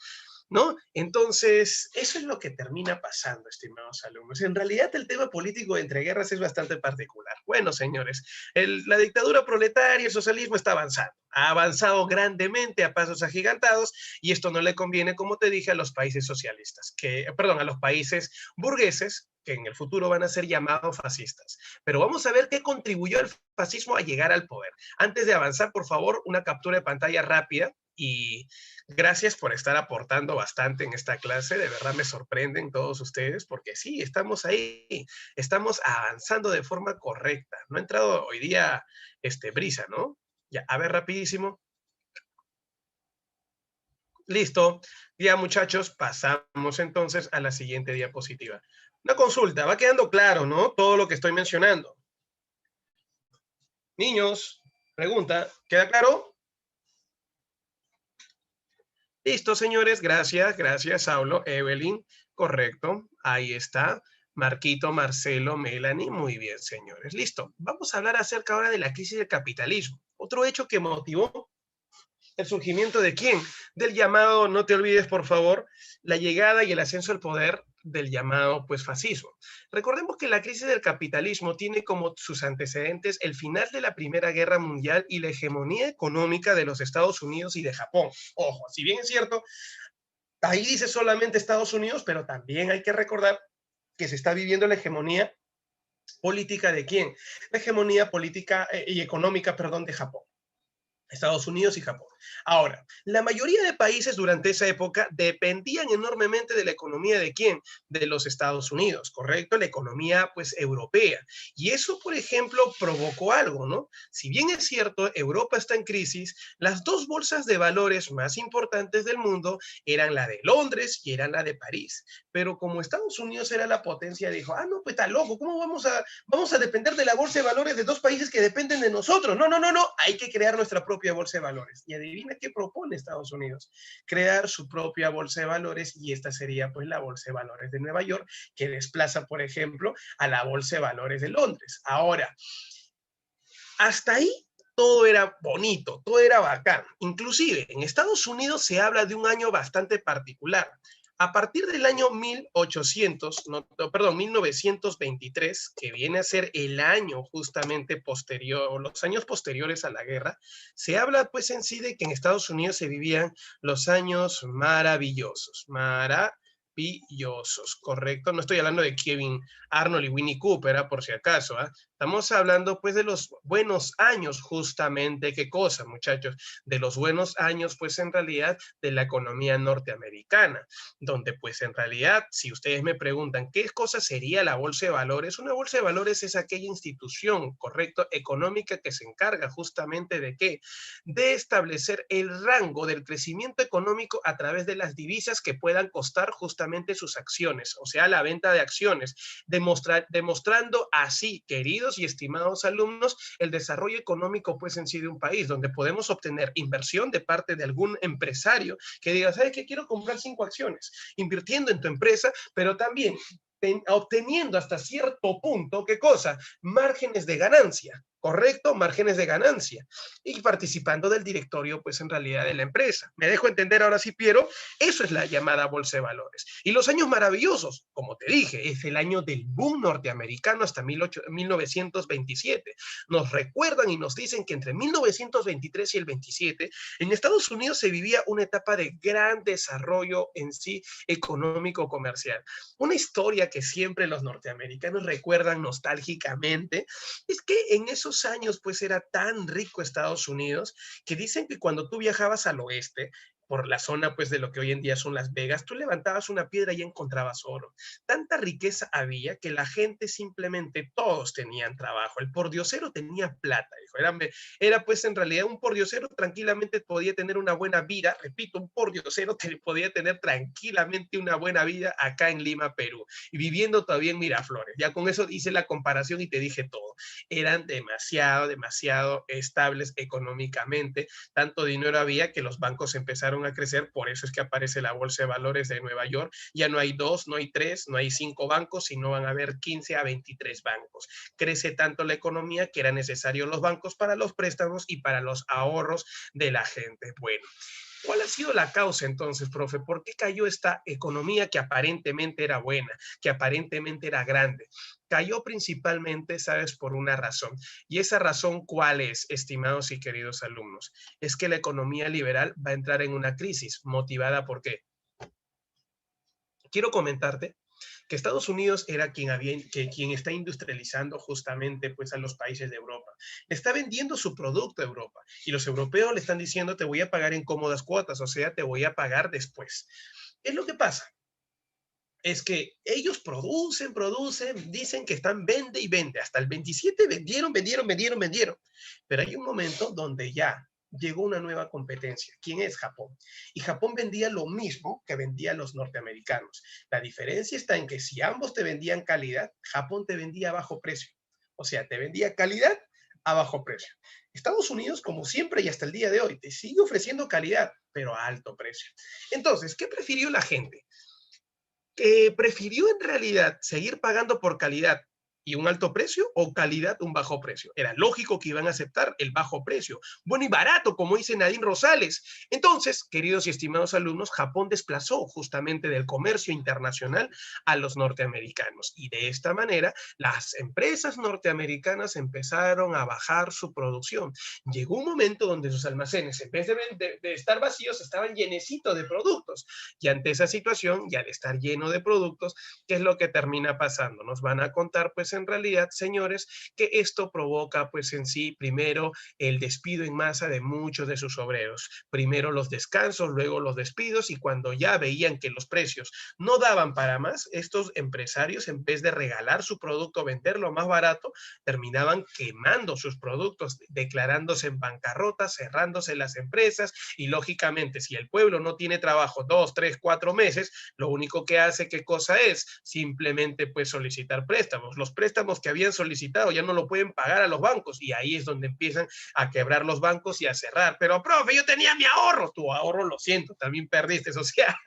¿no? Entonces, eso es lo que termina pasando, estimados alumnos. En realidad, el tema político de entreguerras es bastante particular. Bueno, señores, la dictadura proletaria, el socialismo está avanzando. Ha avanzado grandemente a pasos agigantados y esto no le conviene, como te dije, a los países socialistas, perdón, a los países burgueses, que en el futuro van a ser llamados fascistas. Pero vamos a ver qué contribuyó el fascismo a llegar al poder. Antes de avanzar, por favor, una captura de pantalla rápida y gracias por estar aportando bastante en esta clase. De verdad me sorprenden todos ustedes porque sí, estamos ahí, estamos avanzando de forma correcta. No ha entrado hoy día brisa, ¿no? Ya, a ver, rapidísimo. Listo. Ya, muchachos, pasamos entonces a la siguiente diapositiva. Una consulta, va quedando claro, ¿no? Todo lo que estoy mencionando. Niños, pregunta, ¿queda claro? Listo, señores, gracias, Saulo, Evelyn, correcto, ahí está. Marquito, Marcelo, Melanie, muy bien, señores. Listo, vamos a hablar acerca ahora de la crisis del capitalismo. Otro hecho que motivó el surgimiento de quién? Del llamado, no te olvides por favor, la llegada y el ascenso al poder del llamado pues fascismo. Recordemos que la crisis del capitalismo tiene como sus antecedentes el final de la Primera Guerra Mundial y la hegemonía económica de los Estados Unidos y de Japón. Ojo, si bien es cierto, ahí dice solamente Estados Unidos, pero también hay que recordar que se está viviendo la hegemonía política de quién? La hegemonía política y económica, perdón, de Japón. Estados Unidos y Japón. Ahora, la mayoría de países durante esa época dependían enormemente de la economía de quién? De los Estados Unidos, ¿correcto? La economía pues europea. Y eso, por ejemplo, provocó algo, ¿no? Si bien es cierto, Europa está en crisis, las dos bolsas de valores más importantes del mundo eran la de Londres y eran la de París. Pero como Estados Unidos era la potencia, dijo, no, pues está loco, ¿cómo vamos a depender de la bolsa de valores de dos países que dependen de nosotros? No, hay que crear nuestra propia bolsa de valores. Y adivina qué propone Estados Unidos: crear su propia bolsa de valores, y esta sería pues la bolsa de valores de Nueva York, que desplaza, por ejemplo, a la bolsa de valores de Londres. Ahora, hasta ahí todo era bonito, todo era bacán. Inclusive en Estados Unidos se habla de un año bastante particular. A partir del año 1923, que viene a ser el año justamente posterior, o los años posteriores a la guerra, se habla pues en sí de que en Estados Unidos se vivían los años maravillosos, correcto. No estoy hablando de Kevin Arnold y Winnie Cooper, por si acaso, ¿eh? Estamos hablando pues de los buenos años justamente. ¿Qué cosa, muchachos? De los buenos años pues en realidad de la economía norteamericana, donde pues en realidad, si ustedes me preguntan qué cosa sería la bolsa de valores, una bolsa de valores es aquella institución, correcto, económica que se encarga justamente de ¿qué? De establecer el rango del crecimiento económico a través de las divisas que puedan costar justamente sus acciones, o sea, la venta de acciones, demostrando así, queridos y estimados alumnos, el desarrollo económico pues en sí de un país, donde podemos obtener inversión de parte de algún empresario que diga, ¿sabes qué? Quiero comprar 5 acciones, invirtiendo en tu empresa, pero también obteniendo hasta cierto punto, ¿qué cosa? Márgenes de ganancia, correcto, márgenes de ganancia y participando del directorio, pues en realidad de la empresa. ¿Me dejo entender ahora sí, Piero? Eso es la llamada bolsa de valores. Y los años maravillosos, como te dije, es el año del boom norteamericano hasta 1927. Nos recuerdan y nos dicen que entre 1923 y el 27, en Estados Unidos se vivía una etapa de gran desarrollo en sí económico comercial. Una historia que siempre los norteamericanos recuerdan nostálgicamente es que en esos años pues era tan rico Estados Unidos que dicen que cuando tú viajabas al oeste, por la zona pues de lo que hoy en día son Las Vegas, tú levantabas una piedra y encontrabas oro. Tanta riqueza había que la gente simplemente, todos tenían trabajo. El pordiosero tenía plata, dijo. Era pues en realidad un pordiosero tranquilamente podía tener una buena vida, repito, un pordiosero podía tener tranquilamente una buena vida acá en Lima, Perú, y viviendo todavía en Miraflores. Ya con eso hice la comparación y te dije todo. Eran demasiado estables económicamente, tanto dinero había que los bancos empezaron a crecer, por eso es que aparece la Bolsa de Valores de Nueva York, ya no hay 2, no hay 3, no hay 5 bancos, sino van a haber 15 a 23 bancos. Crece tanto la economía que eran necesarios los bancos para los préstamos y para los ahorros de la gente. Bueno, ¿cuál ha sido la causa entonces, profe? ¿Por qué cayó esta economía que aparentemente era buena, que aparentemente era grande? Cayó principalmente, ¿sabes? Por una razón. Y esa razón, ¿cuál es, estimados y queridos alumnos? Es que la economía liberal va a entrar en una crisis. ¿Motivada por qué? Quiero comentarte que Estados Unidos era quien está industrializando justamente pues a los países de Europa. Está vendiendo su producto a Europa y los europeos le están diciendo te voy a pagar en cómodas cuotas, o sea, te voy a pagar después. ¿Qué es lo que pasa? Es que ellos producen, dicen que están vende y vende. Hasta el 27 vendieron. Pero hay un momento donde ya llegó una nueva competencia. ¿Quién es Japón? Y Japón vendía lo mismo que vendían los norteamericanos. La diferencia está en que si ambos te vendían calidad, Japón te vendía a bajo precio. O sea, te vendía calidad a bajo precio. Estados Unidos, como siempre y hasta el día de hoy, te sigue ofreciendo calidad, pero a alto precio. Entonces, ¿qué prefirió la gente? ¿Prefirió en realidad seguir pagando por calidad y un alto precio o calidad, un bajo precio? Era lógico que iban a aceptar el bajo precio, bueno y barato, como dice Nadine Rosales. Entonces, queridos y estimados alumnos, Japón desplazó justamente del comercio internacional a los norteamericanos y de esta manera las empresas norteamericanas empezaron a bajar su producción. Llegó un momento donde sus almacenes, en vez de estar vacíos, estaban llenecitos de productos y ante esa situación y al estar lleno de productos, ¿qué es lo que termina pasando? Nos van a contar pues en realidad, señores, que esto provoca pues en sí primero el despido en masa de muchos de sus obreros, primero los descansos, luego los despidos y cuando ya veían que los precios no daban para más, estos empresarios en vez de regalar su producto, venderlo más barato, terminaban quemando sus productos, declarándose en bancarrota, cerrándose las empresas y lógicamente si el pueblo no tiene trabajo 2, 3, 4 meses, lo único que hace, ¿qué cosa es? Simplemente pues solicitar préstamos. Los préstamos que habían solicitado ya no lo pueden pagar a los bancos y ahí es donde empiezan a quebrar los bancos y a cerrar. Pero, profe, yo tenía mi ahorro. Tu ahorro, lo siento, también perdiste. O sea,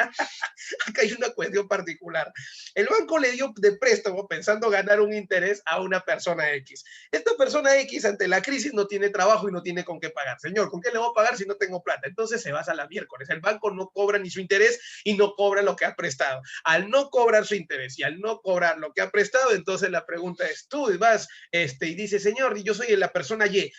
acá hay una cuestión particular. El banco le dio de préstamo pensando ganar un interés a una persona X. Esta persona X ante la crisis no tiene trabajo y no tiene con qué pagar. Señor, ¿con qué le voy a pagar si no tengo plata? Entonces se va a la miércoles. El banco no cobra ni su interés y no cobra lo que ha prestado. Al no cobrar su interés y al no cobrar lo que ha prestado, entonces la pregunta es, tú vas y dices, señor, yo soy la persona Y.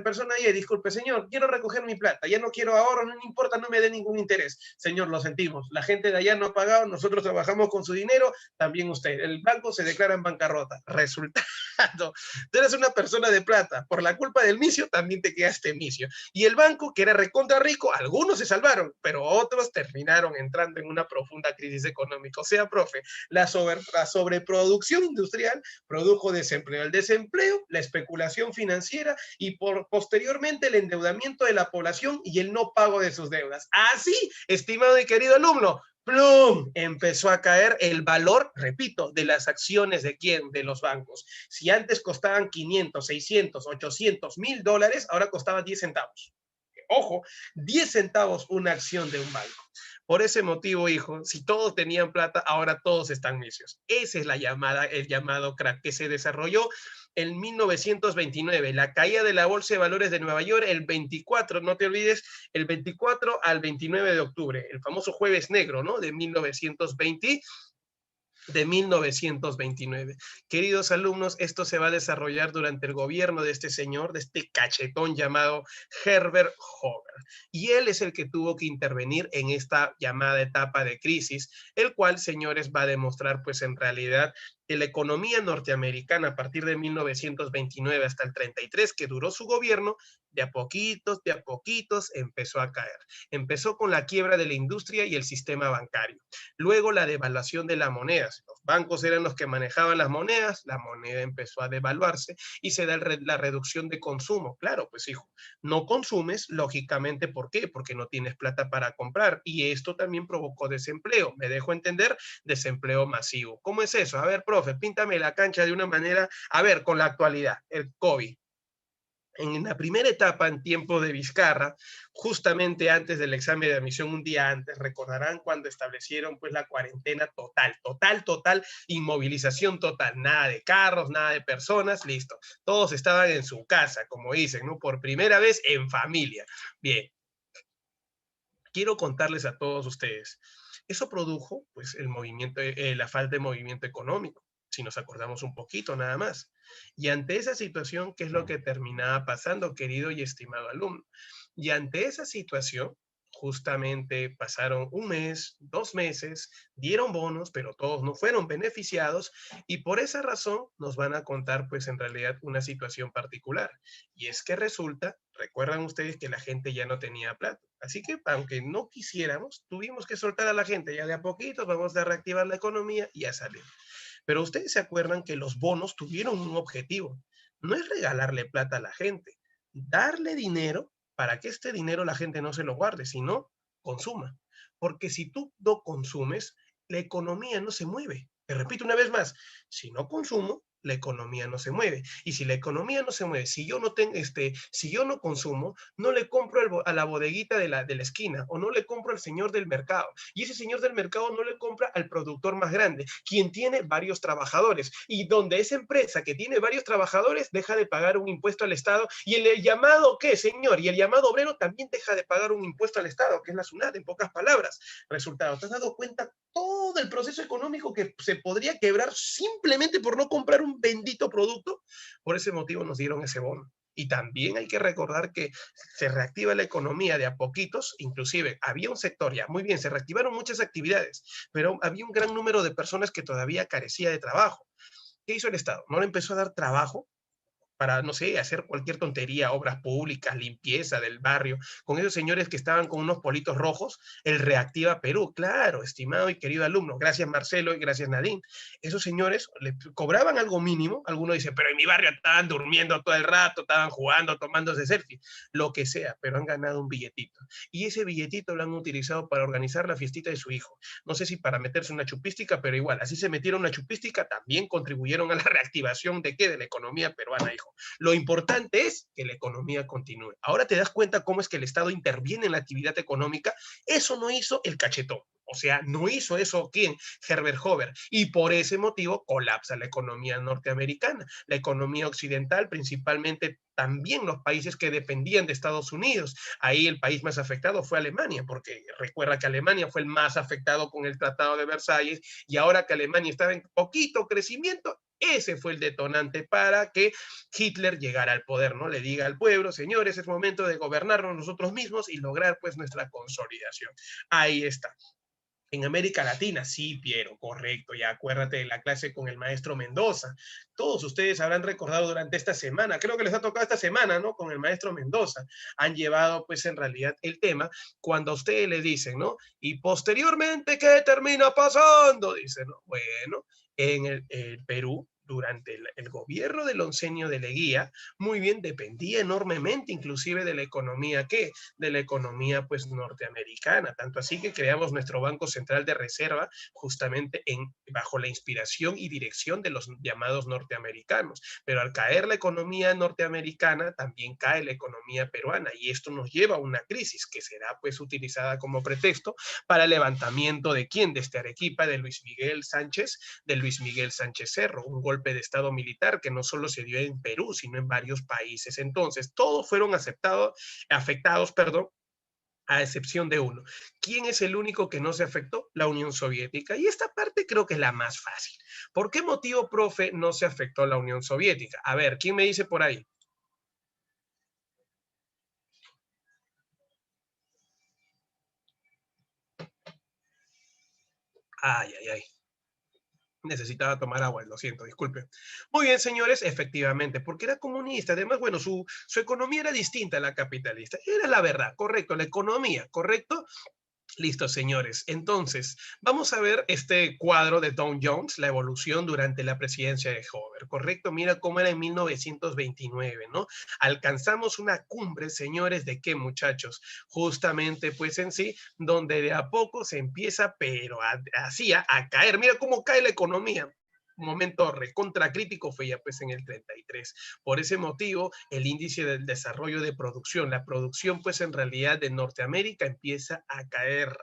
Persona Y, disculpe, señor, quiero recoger mi plata, ya no quiero ahorro, no importa, no me dé ningún interés. Señor, lo sentimos, la gente de allá no ha pagado, nosotros trabajamos con su dinero, también usted. El banco se declara en bancarrota. Resultado, tú eres una persona de plata, por la culpa del misio también te quedaste misio. Y el banco, que era recontra rico, algunos se salvaron, pero otros terminaron entrando en una profunda crisis económica. O sea, profe, la sobreproducción industrial produjo desempleo. El desempleo, la especulación financiera y posteriormente el endeudamiento de la población y el no pago de sus deudas. Así, estimado y querido alumno, ¡plum! Empezó a caer el valor, repito, de las acciones de quién, de los bancos. Si antes costaban 500, 600, 800, $1,000, ahora costaban 10 centavos. ojo, 10 centavos una acción de un banco. Por ese motivo, hijo, si todos tenían plata, ahora todos están necios. Esa es la llamada, el llamado crack que se desarrolló en 1929, la caída de la Bolsa de Valores de Nueva York el 24, no te olvides, el 24 al 29 de octubre, el famoso Jueves Negro, ¿no? De 1929. Queridos alumnos, esto se va a desarrollar durante el gobierno de este señor, de este cachetón llamado Herbert Hoover. Y él es el que tuvo que intervenir en esta llamada etapa de crisis, el cual, señores, va a demostrar, pues en realidad, que la economía norteamericana a partir de 1929 hasta el 33, que duró su gobierno, de a poquitos empezó a caer. Empezó con la quiebra de la industria y el sistema bancario. Luego la devaluación de las monedas. Los bancos eran los que manejaban las monedas, la moneda empezó a devaluarse y se da la reducción de consumo. Claro, pues hijo, no consumes, lógicamente, ¿por qué? Porque no tienes plata para comprar y esto también provocó desempleo. ¿Me dejo entender? Desempleo masivo. ¿Cómo es eso? A ver, profe, píntame la cancha de una manera, a ver, con la actualidad, el COVID. En la primera etapa, en tiempo de Vizcarra, justamente antes del examen de admisión, un día antes, recordarán cuando establecieron pues la cuarentena total, inmovilización total, nada de carros, nada de personas, listo. Todos estaban en su casa, como dicen, ¿no? Por primera vez en familia. Bien, quiero contarles a todos ustedes, eso produjo pues el movimiento, la falta de movimiento económico, si nos acordamos un poquito nada más. Y ante esa situación, ¿qué es lo que terminaba pasando, querido y estimado alumno? Y ante esa situación, justamente pasaron un mes, 2 meses, dieron bonos, pero todos no fueron beneficiados y por esa razón nos van a contar pues en realidad una situación particular. Y es que resulta, recuerdan ustedes que la gente ya no tenía plata. Así que aunque no quisiéramos, tuvimos que soltar a la gente ya de a poquito, vamos a reactivar la economía y a salir. Pero ustedes se acuerdan que los bonos tuvieron un objetivo. No es regalarle plata a la gente, darle dinero para que este dinero la gente no se lo guarde, sino consuma. Porque si tú no consumes, la economía no se mueve. Te repito una vez más, si no consumo, la economía no se mueve. Y si la economía no se mueve, si yo no tengo si yo no consumo, no le compro a la bodeguita de la esquina o no le compro al señor del mercado. Y ese señor del mercado no le compra al productor más grande, quien tiene varios trabajadores. Y donde esa empresa que tiene varios trabajadores deja de pagar un impuesto al Estado. Y el llamado, ¿qué, señor? Y el llamado obrero también deja de pagar un impuesto al Estado, que es la SUNAT, en pocas palabras. Resultado, ¿te has dado cuenta todo el proceso económico que se podría quebrar simplemente por no comprar un bendito producto? Por ese motivo nos dieron ese bono. Y también hay que recordar que se reactiva la economía de a poquitos, inclusive había un sector ya, muy bien, se reactivaron muchas actividades, pero había un gran número de personas que todavía carecía de trabajo. ¿Qué hizo el Estado? No le empezó a dar trabajo para, no sé, hacer cualquier tontería, obras públicas, limpieza del barrio, con esos señores que estaban con unos politos rojos, el Reactiva Perú. Claro, estimado y querido alumno, gracias Marcelo y gracias Nadine. Esos señores le cobraban algo mínimo, algunos dicen, pero en mi barrio estaban durmiendo todo el rato, estaban jugando, tomándose selfies, lo que sea, pero han ganado un billetito. Y ese billetito lo han utilizado para organizar la fiestita de su hijo. No sé si para meterse una chupística, pero igual, así se metieron una chupística, también contribuyeron a la reactivación de qué, de la economía peruana, hijo. Lo importante es que la economía continúe. Ahora te das cuenta cómo es que el Estado interviene en la actividad económica. Eso no hizo el cachetón. O sea, no hizo eso ¿quién? Herbert Hoover. Y por ese motivo colapsa la economía norteamericana. La economía occidental, principalmente también los países que dependían de Estados Unidos. Ahí el país más afectado fue Alemania, porque recuerda que Alemania fue el más afectado con el Tratado de Versalles y ahora que Alemania estaba en poquito crecimiento, ese fue el detonante para que Hitler llegara al poder, ¿no? Le diga al pueblo, señores, es momento de gobernarnos nosotros mismos y lograr pues nuestra consolidación. Ahí está. En América Latina, sí, Piero, correcto. Ya acuérdate de la clase con el maestro Mendoza. Todos ustedes habrán recordado durante esta semana, creo que les ha tocado esta semana, ¿no? Con el maestro Mendoza. Han llevado, pues, en realidad el tema cuando a ustedes le dicen, ¿no? Y posteriormente, ¿qué termina pasando? Dicen, ¿no? Bueno, en el Perú durante el gobierno del oncenio de Leguía, muy bien, dependía enormemente inclusive de la economía, ¿qué? De la economía pues norteamericana, tanto así que creamos nuestro Banco Central de Reserva justamente bajo la inspiración y dirección de los llamados norteamericanos. Pero al caer la economía norteamericana, también cae la economía peruana y esto nos lleva a una crisis que será pues utilizada como pretexto para el levantamiento de ¿quién? De este Arequipa, de Luis Miguel Sánchez Cerro, un golpe de estado militar que no solo se dio en Perú, sino en varios países. Entonces, todos fueron afectados, a excepción de uno. ¿Quién es el único que no se afectó? La Unión Soviética. Y esta parte creo que es la más fácil. ¿Por qué motivo, profe, no se afectó la Unión Soviética? A ver, ¿quién me dice por ahí? Ay, ay, ay. Necesitaba tomar agua, lo siento, disculpe. Muy bien, señores, efectivamente, porque era comunista. Además, bueno, su economía era distinta a la capitalista. Era la verdad, correcto, la economía, correcto. Listo, señores. Entonces, vamos a ver este cuadro de Dow Jones, la evolución durante la presidencia de Hoover, ¿correcto? Mira cómo era en 1929, ¿no? Alcanzamos una cumbre, señores, ¿de qué, muchachos? Justamente, pues en sí, donde de a poco se empieza, pero así a caer. Mira cómo cae la economía. Un momento recontracrítico fue ya pues en el 33. Por ese motivo, el índice del desarrollo de producción, la producción pues en realidad de Norteamérica empieza a caer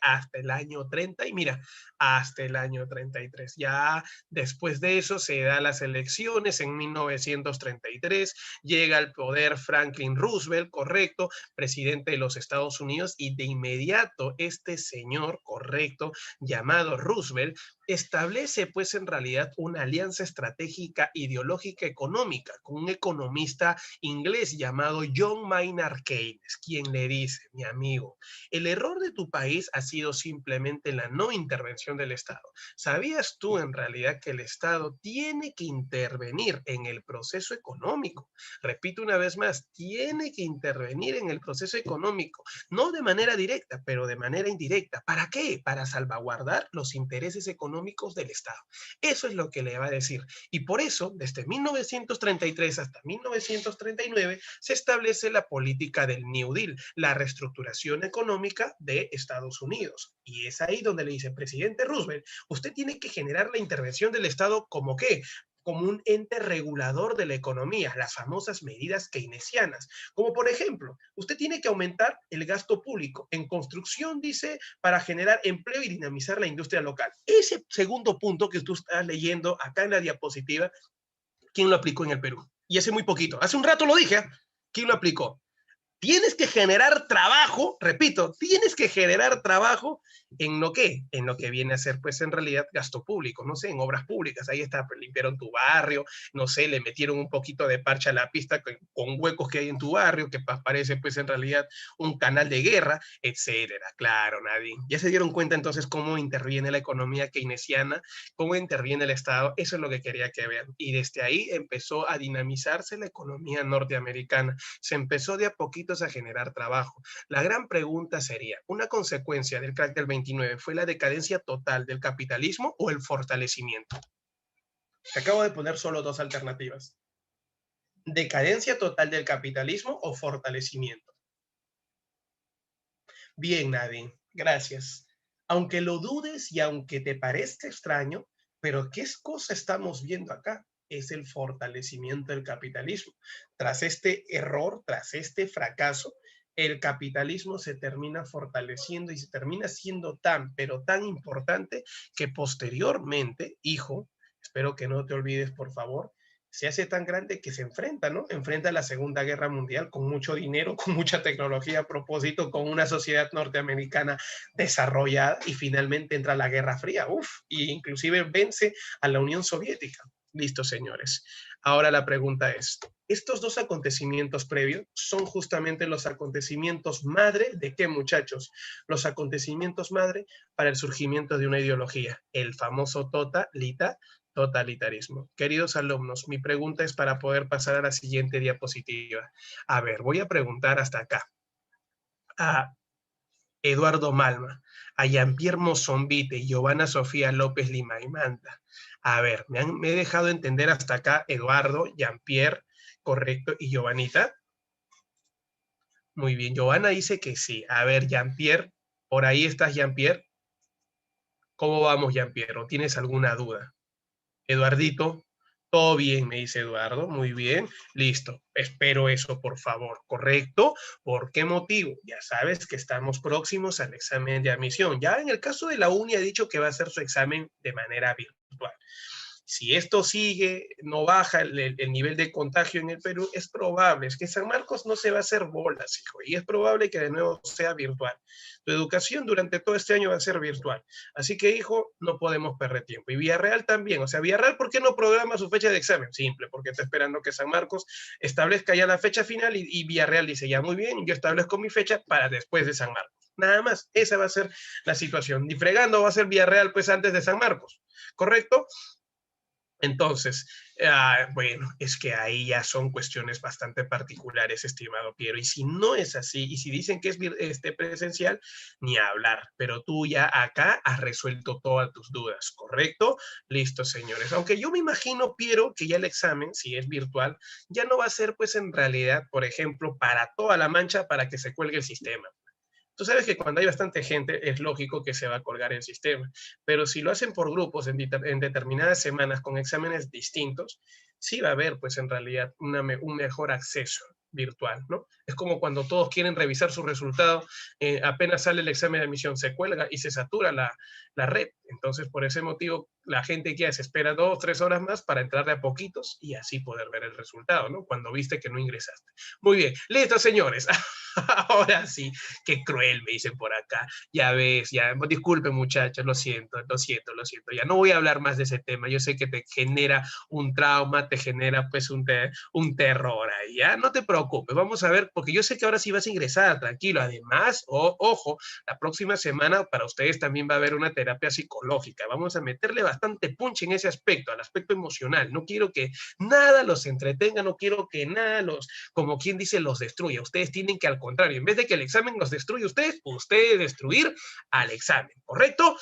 hasta el año 30 y mira, hasta el año 33. Ya después de eso se da las elecciones en 1933, llega al poder Franklin Roosevelt, correcto, presidente de los Estados Unidos y de inmediato este señor, correcto, llamado Roosevelt, establece pues en realidad una alianza estratégica ideológica económica con un economista inglés llamado John Maynard Keynes, quien le dice, mi amigo, el error de tu país ha sido simplemente la no intervención del Estado. ¿Sabías tú en realidad que el Estado tiene que intervenir en el proceso económico? Repito una vez más, tiene que intervenir en el proceso económico, no de manera directa, pero de manera indirecta. ¿Para qué? Para salvaguardar los intereses económicos del Estado. Eso es lo que le va a decir. Y por eso, desde 1933 hasta 1939, se establece la política del New Deal, la reestructuración económica de Estados Unidos. Y es ahí donde le dice, presidente Roosevelt, usted tiene que generar la intervención del Estado como qué, como un ente regulador de la economía, las famosas medidas keynesianas. Como por ejemplo, usted tiene que aumentar el gasto público en construcción, dice, para generar empleo y dinamizar la industria local. Ese segundo punto que tú estás leyendo acá en la diapositiva, ¿quién lo aplicó en el Perú? Y hace muy poquito, hace un rato lo dije, ¿quién lo aplicó? Tienes que generar trabajo, repito, tienes que generar trabajo en lo que, viene a ser, pues en realidad, gasto público, no sé, en obras públicas. Ahí está, pues, limpiaron tu barrio, no sé, le metieron un poquito de parche a la pista con huecos que hay en tu barrio, que parece, pues en realidad, un canal de guerra, etcétera. Claro, Nadine. Ya se dieron cuenta entonces cómo interviene la economía keynesiana, cómo interviene el Estado. Eso es lo que quería que vean. Y desde ahí empezó a dinamizarse la economía norteamericana. Se empezó de a poquito a generar trabajo. La gran pregunta sería, ¿una consecuencia del crack del 29 fue la decadencia total del capitalismo o el fortalecimiento? Te acabo de poner solo dos alternativas. ¿Decadencia total del capitalismo o fortalecimiento? Bien, Nadine, gracias. Aunque lo dudes y aunque te parezca extraño, pero ¿qué cosa estamos viendo acá? Es el fortalecimiento del capitalismo. Tras este error, tras este fracaso, el capitalismo se termina fortaleciendo y se termina siendo tan, pero tan importante que posteriormente, hijo, espero que no te olvides, por favor, se hace tan grande que se enfrenta, ¿no? Enfrenta a la Segunda Guerra Mundial con mucho dinero, con mucha tecnología a propósito, con una sociedad norteamericana desarrollada y finalmente entra la Guerra Fría, y inclusive vence a la Unión Soviética. Listo, señores. Ahora la pregunta es, estos dos acontecimientos previos son justamente los acontecimientos madre de qué, muchachos? Los acontecimientos madre para el surgimiento de una ideología, el famoso totalitarismo. Queridos alumnos, mi pregunta es para poder pasar a la siguiente diapositiva. A ver, voy a preguntar hasta acá. A Eduardo Malma, a Jean-Pierre Mozzombite, Giovanna Sofía López Lima y Manta, A ver, me he dejado entender hasta acá Eduardo, Jean-Pierre, correcto, y Giovanita. Muy bien, Giovanna dice que sí. A ver, Jean-Pierre, por ahí estás, Jean-Pierre. ¿Cómo vamos, Jean-Pierre? ¿O tienes alguna duda? Eduardito, todo bien, me dice Eduardo, muy bien, listo, espero eso, por favor, ¿correcto? ¿Por qué motivo? Ya sabes que estamos próximos al examen de admisión. Ya en el caso de la uni ha dicho que va a hacer su examen de manera virtual. Si esto sigue, no baja el nivel de contagio en el Perú, es probable, es que San Marcos no se va a hacer bolas, hijo, y es probable que de nuevo sea virtual. Tu educación durante todo este año va a ser virtual. Así que, hijo, no podemos perder tiempo. Y Villarreal también, o sea, Villarreal, ¿por qué no programa su fecha de examen? Simple, porque está esperando que San Marcos establezca ya la fecha final y Villarreal dice, ya muy bien, yo establezco mi fecha para después de San Marcos. Nada más, esa va a ser la situación. Ni fregando va a ser Villarreal pues antes de San Marcos, ¿correcto? Entonces, bueno, es que ahí ya son cuestiones bastante particulares, estimado Piero. Y si no es así, y si dicen que es presencial, ni hablar. Pero tú ya acá has resuelto todas tus dudas, ¿correcto? Listo, señores. Aunque yo me imagino, Piero, que ya el examen, si es virtual, ya no va a ser, pues en realidad, por ejemplo, para toda la mancha para que se cuelgue el sistema. Tú sabes que cuando hay bastante gente es lógico que se va a colgar el sistema, pero si lo hacen por grupos en determinadas semanas con exámenes distintos, sí va a haber pues en realidad un mejor acceso virtual, ¿no? Es como cuando todos quieren revisar su resultado, apenas sale el examen de admisión, se cuelga y se satura la red. Entonces, por ese motivo, la gente que se espera 2 o 3 horas más para entrar de a poquitos y así poder ver el resultado, ¿no? Cuando viste que no ingresaste. Muy bien, listo, señores. Ahora sí, qué cruel, me dicen por acá. Ya ves, ya, disculpen muchachos, lo siento, lo siento, lo siento. Ya no voy a hablar más de ese tema. Yo sé que te genera un trauma, te genera pues un terror ahí, ¿ya? No te preocupes, vamos a ver, porque yo sé que ahora sí vas a ingresar, tranquilo. Además, ojo, la próxima semana para ustedes también va a haber una terapia psicológica. Vamos a meterle bastante punch en ese aspecto, al aspecto emocional. No quiero que nada los entretenga, no quiero que nada los, como quien dice, los destruya. Ustedes tienen que, al contrario, en vez de que el examen los destruya ustedes destruir al examen, ¿correcto?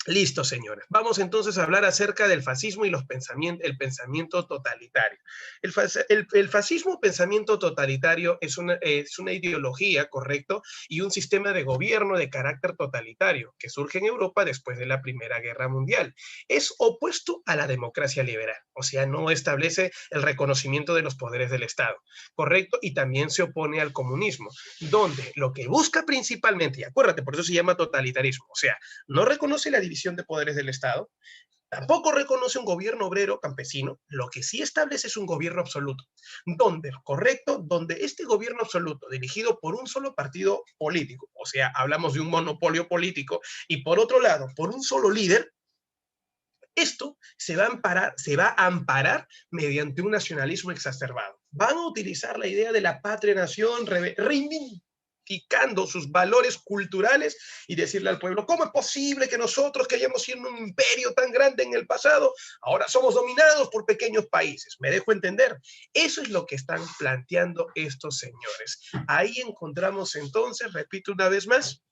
Listo, señores. Vamos entonces a hablar acerca del fascismo y el pensamiento totalitario. El fascismo pensamiento totalitario es una ideología, ¿correcto? Y un sistema de gobierno de carácter totalitario que surge en Europa después de la Primera Guerra Mundial. Es opuesto a la democracia liberal, o sea, no establece el reconocimiento de los poderes del Estado, ¿correcto? Y también se opone al comunismo, donde lo que busca principalmente, y acuérdate, por eso se llama totalitarismo, o sea, no reconoce la división de poderes del Estado, tampoco reconoce un gobierno obrero campesino, lo que sí establece es un gobierno absoluto, donde este gobierno absoluto, dirigido por un solo partido político, o sea, hablamos de un monopolio político, y por otro lado, por un solo líder, esto se va a amparar mediante un nacionalismo exacerbado. Van a utilizar la idea de la patria-nación, reivindicando sus valores culturales y decirle al pueblo, ¿cómo es posible que nosotros, que hayamos sido un imperio tan grande en el pasado, ahora somos dominados por pequeños países? ¿Me dejo entender? Eso es lo que están planteando estos señores. Ahí encontramos entonces, repito una vez más,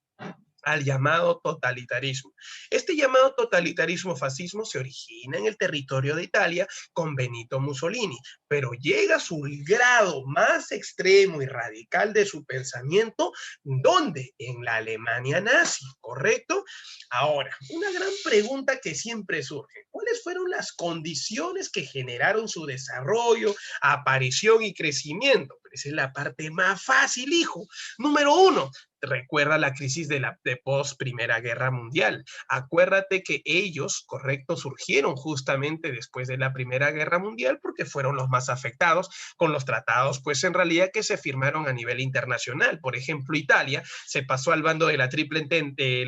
al llamado totalitarismo. Este llamado totalitarismo fascismo se origina en el territorio de Italia con Benito Mussolini, pero llega a su grado más extremo y radical de su pensamiento, ¿dónde? En la Alemania nazi, ¿correcto? Ahora, una gran pregunta que siempre surge, ¿cuáles fueron las condiciones que generaron su desarrollo, aparición y crecimiento? Pero esa es la parte más fácil, hijo. Número 1, recuerda la crisis de post Primera Guerra Mundial. Acuérdate que ellos, correcto, surgieron justamente después de la Primera Guerra Mundial porque fueron los más afectados con los tratados, pues en realidad que se firmaron a nivel internacional. Por ejemplo, Italia se pasó al bando de la Triple Entente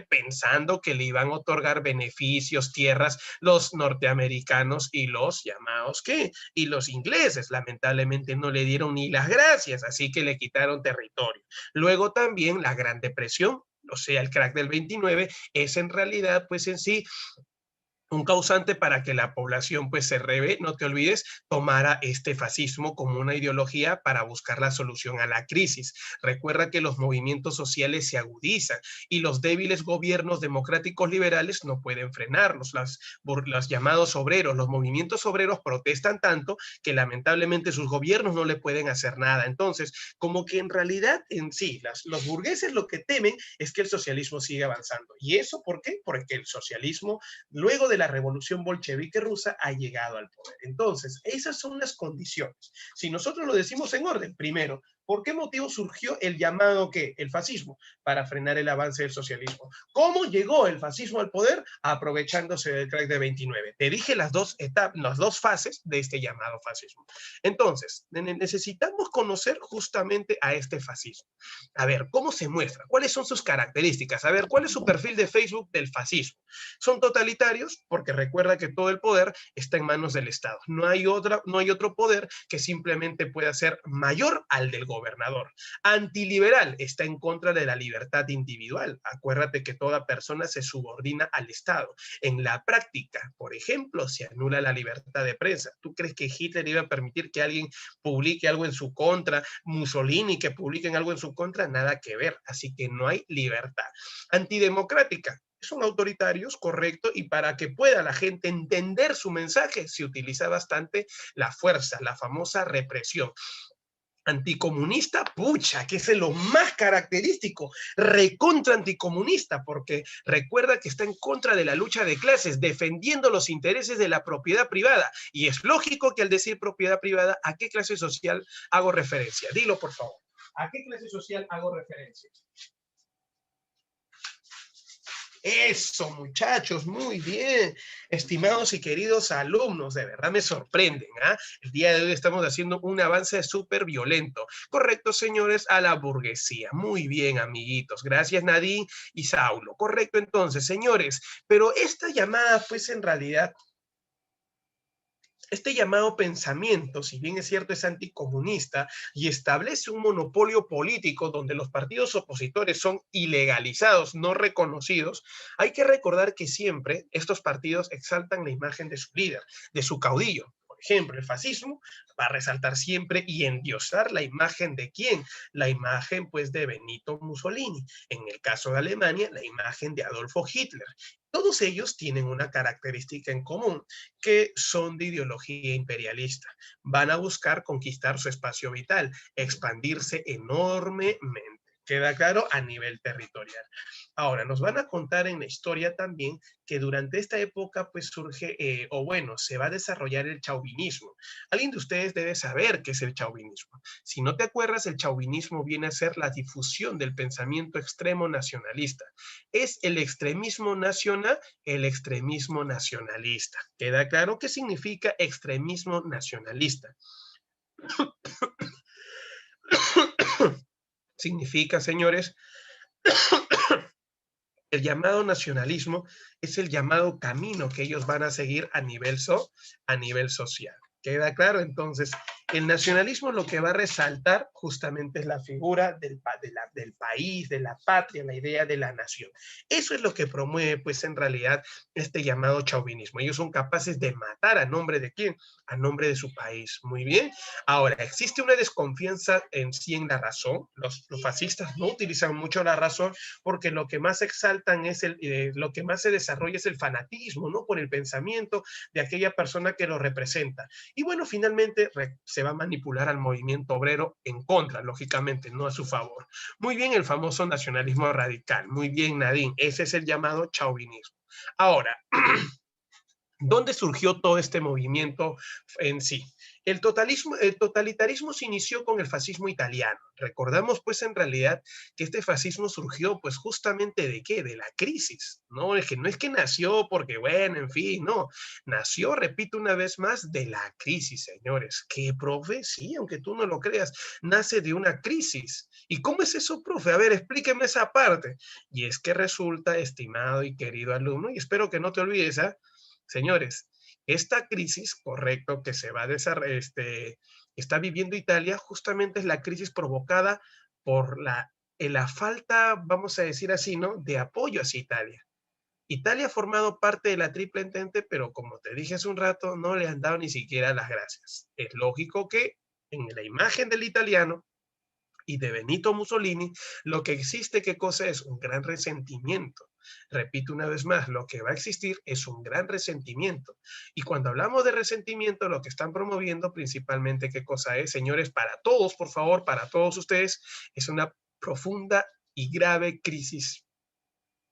pensando que le iban a otorgar beneficios, tierras, los norteamericanos y los llamados, ¿qué? Y los ingleses, lamentablemente no le dieron ni las gracias, así que le quitaron territorio. Luego también la Gran Depresión, o sea, el crack del 29, es en realidad, pues en sí, un causante para que la población pues se reve, no te olvides, tomara este fascismo como una ideología para buscar la solución a la crisis. Recuerda que los movimientos sociales se agudizan y los débiles gobiernos democráticos liberales no pueden frenarlos. Los llamados obreros, los movimientos obreros protestan tanto que lamentablemente sus gobiernos no le pueden hacer nada. Entonces, como que en realidad en sí, los burgueses lo que temen es que el socialismo siga avanzando. ¿Y eso por qué? Porque el socialismo, luego de la revolución bolchevique rusa, ha llegado al poder. Entonces, esas son las condiciones. Si nosotros lo decimos en orden, primero, ¿por qué motivo surgió el llamado ¿qué? El fascismo, para frenar el avance del socialismo? ¿Cómo llegó el fascismo al poder? Aprovechándose del crack de 29. Te dije las dos etapas, las dos fases de este llamado fascismo. Entonces, necesitamos conocer justamente a este fascismo. A ver, ¿cómo se muestra? ¿Cuáles son sus características? A ver, ¿cuál es su perfil de Facebook del fascismo? Son totalitarios porque recuerda que todo el poder está en manos del Estado. No hay otro poder que simplemente pueda ser mayor al del gobernador. Antiliberal, está en contra de la libertad individual. Acuérdate que toda persona se subordina al Estado. En la práctica, por ejemplo, se anula la libertad de prensa. ¿Tú crees que Hitler iba a permitir que alguien publique algo en su contra? Mussolini, que publiquen algo en su contra, nada que ver. Así que no hay libertad. Antidemocrática, son autoritarios, correcto, y para que pueda la gente entender su mensaje se utiliza bastante la fuerza, la famosa represión. Anticomunista, pucha, que es lo más característico, recontra anticomunista, porque recuerda que está en contra de la lucha de clases, defendiendo los intereses de la propiedad privada, y es lógico que al decir propiedad privada, ¿a qué clase social hago referencia? Dilo, por favor. ¿A qué clase social hago referencia? Eso, muchachos, muy bien. Estimados y queridos alumnos, de verdad me sorprenden. ¿Ah? El día de hoy estamos haciendo un avance súper violento. Correcto, señores, a la burguesía. Muy bien, amiguitos. Gracias, Nadine y Saulo. Correcto, entonces, señores. Pero esta llamada, pues, en realidad, este llamado pensamiento, si bien es cierto, es anticomunista y establece un monopolio político donde los partidos opositores son ilegalizados, no reconocidos, hay que recordar que siempre estos partidos exaltan la imagen de su líder, de su caudillo. Por ejemplo, el fascismo va a resaltar siempre y endiosar la imagen de ¿quién? La imagen, pues, de Benito Mussolini. En el caso de Alemania, la imagen de Adolfo Hitler. Todos ellos tienen una característica en común, que son de ideología imperialista. Van a buscar conquistar su espacio vital, expandirse enormemente. Queda claro a nivel territorial. Ahora, nos van a contar en la historia también que durante esta época pues surge, o bueno, se va a desarrollar el chauvinismo. Alguien de ustedes debe saber qué es el chauvinismo. Si no te acuerdas, el chauvinismo viene a ser la difusión del pensamiento extremo nacionalista. Es el extremismo nacional, el extremismo nacionalista. ¿Queda claro qué significa extremismo nacionalista? Significa, señores, el llamado nacionalismo es el llamado camino que ellos van a seguir a nivel social. ¿Queda claro? Entonces, el nacionalismo lo que va a resaltar justamente es la figura del país, de la patria, la idea de la nación. Eso es lo que promueve, pues, en realidad, este llamado chauvinismo. Ellos son capaces de matar a nombre de ¿quién? A nombre de su país. Muy bien. Ahora, existe una desconfianza en sí en la razón. Los fascistas no utilizan mucho la razón porque lo que más exaltan es lo que más se desarrolla es el fanatismo, ¿no? Por el pensamiento de aquella persona que lo representa. Y bueno, finalmente se va a manipular al movimiento obrero en contra, lógicamente, no a su favor. Muy bien, el famoso nacionalismo radical. Muy bien, Nadine. Ese es el llamado chauvinismo. Ahora, ¿dónde surgió todo este movimiento en sí? El totalitarismo se inició con el fascismo italiano. Recordamos, pues, en realidad que este fascismo surgió, pues, justamente ¿de qué? De la crisis, ¿no? No es que nació porque, bueno, en fin, no. Nació, repito una vez más, de la crisis, señores. ¿Qué, profe? Sí, aunque tú no lo creas, nace de una crisis. ¿Y cómo es eso, profe? A ver, explíqueme esa parte. Y es que resulta, estimado y querido alumno, y espero que no te olvides, ¿ah? Señores, esta crisis, correcto, que se va a está viviendo Italia, justamente es la crisis provocada por la falta, vamos a decir así, ¿no?, de apoyo hacia Italia. Italia ha formado parte de la Triple Entente, pero como te dije hace un rato, no le han dado ni siquiera las gracias. Es lógico que en la imagen del italiano y de Benito Mussolini, lo que existe, ¿qué cosa es? Un gran resentimiento. Repito una vez más, lo que va a existir es un gran resentimiento. Y cuando hablamos de resentimiento, lo que están promoviendo principalmente, ¿qué cosa es? Señores, para todos, por favor, para todos ustedes, es una profunda y grave crisis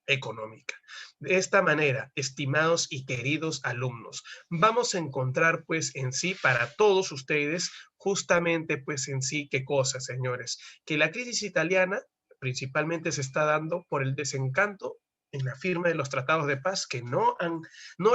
económica. De esta manera, estimados y queridos alumnos, vamos a encontrar pues en sí para todos ustedes justamente pues en sí qué cosa, señores, que la crisis italiana principalmente se está dando por el desencanto en la firma de los tratados de paz que no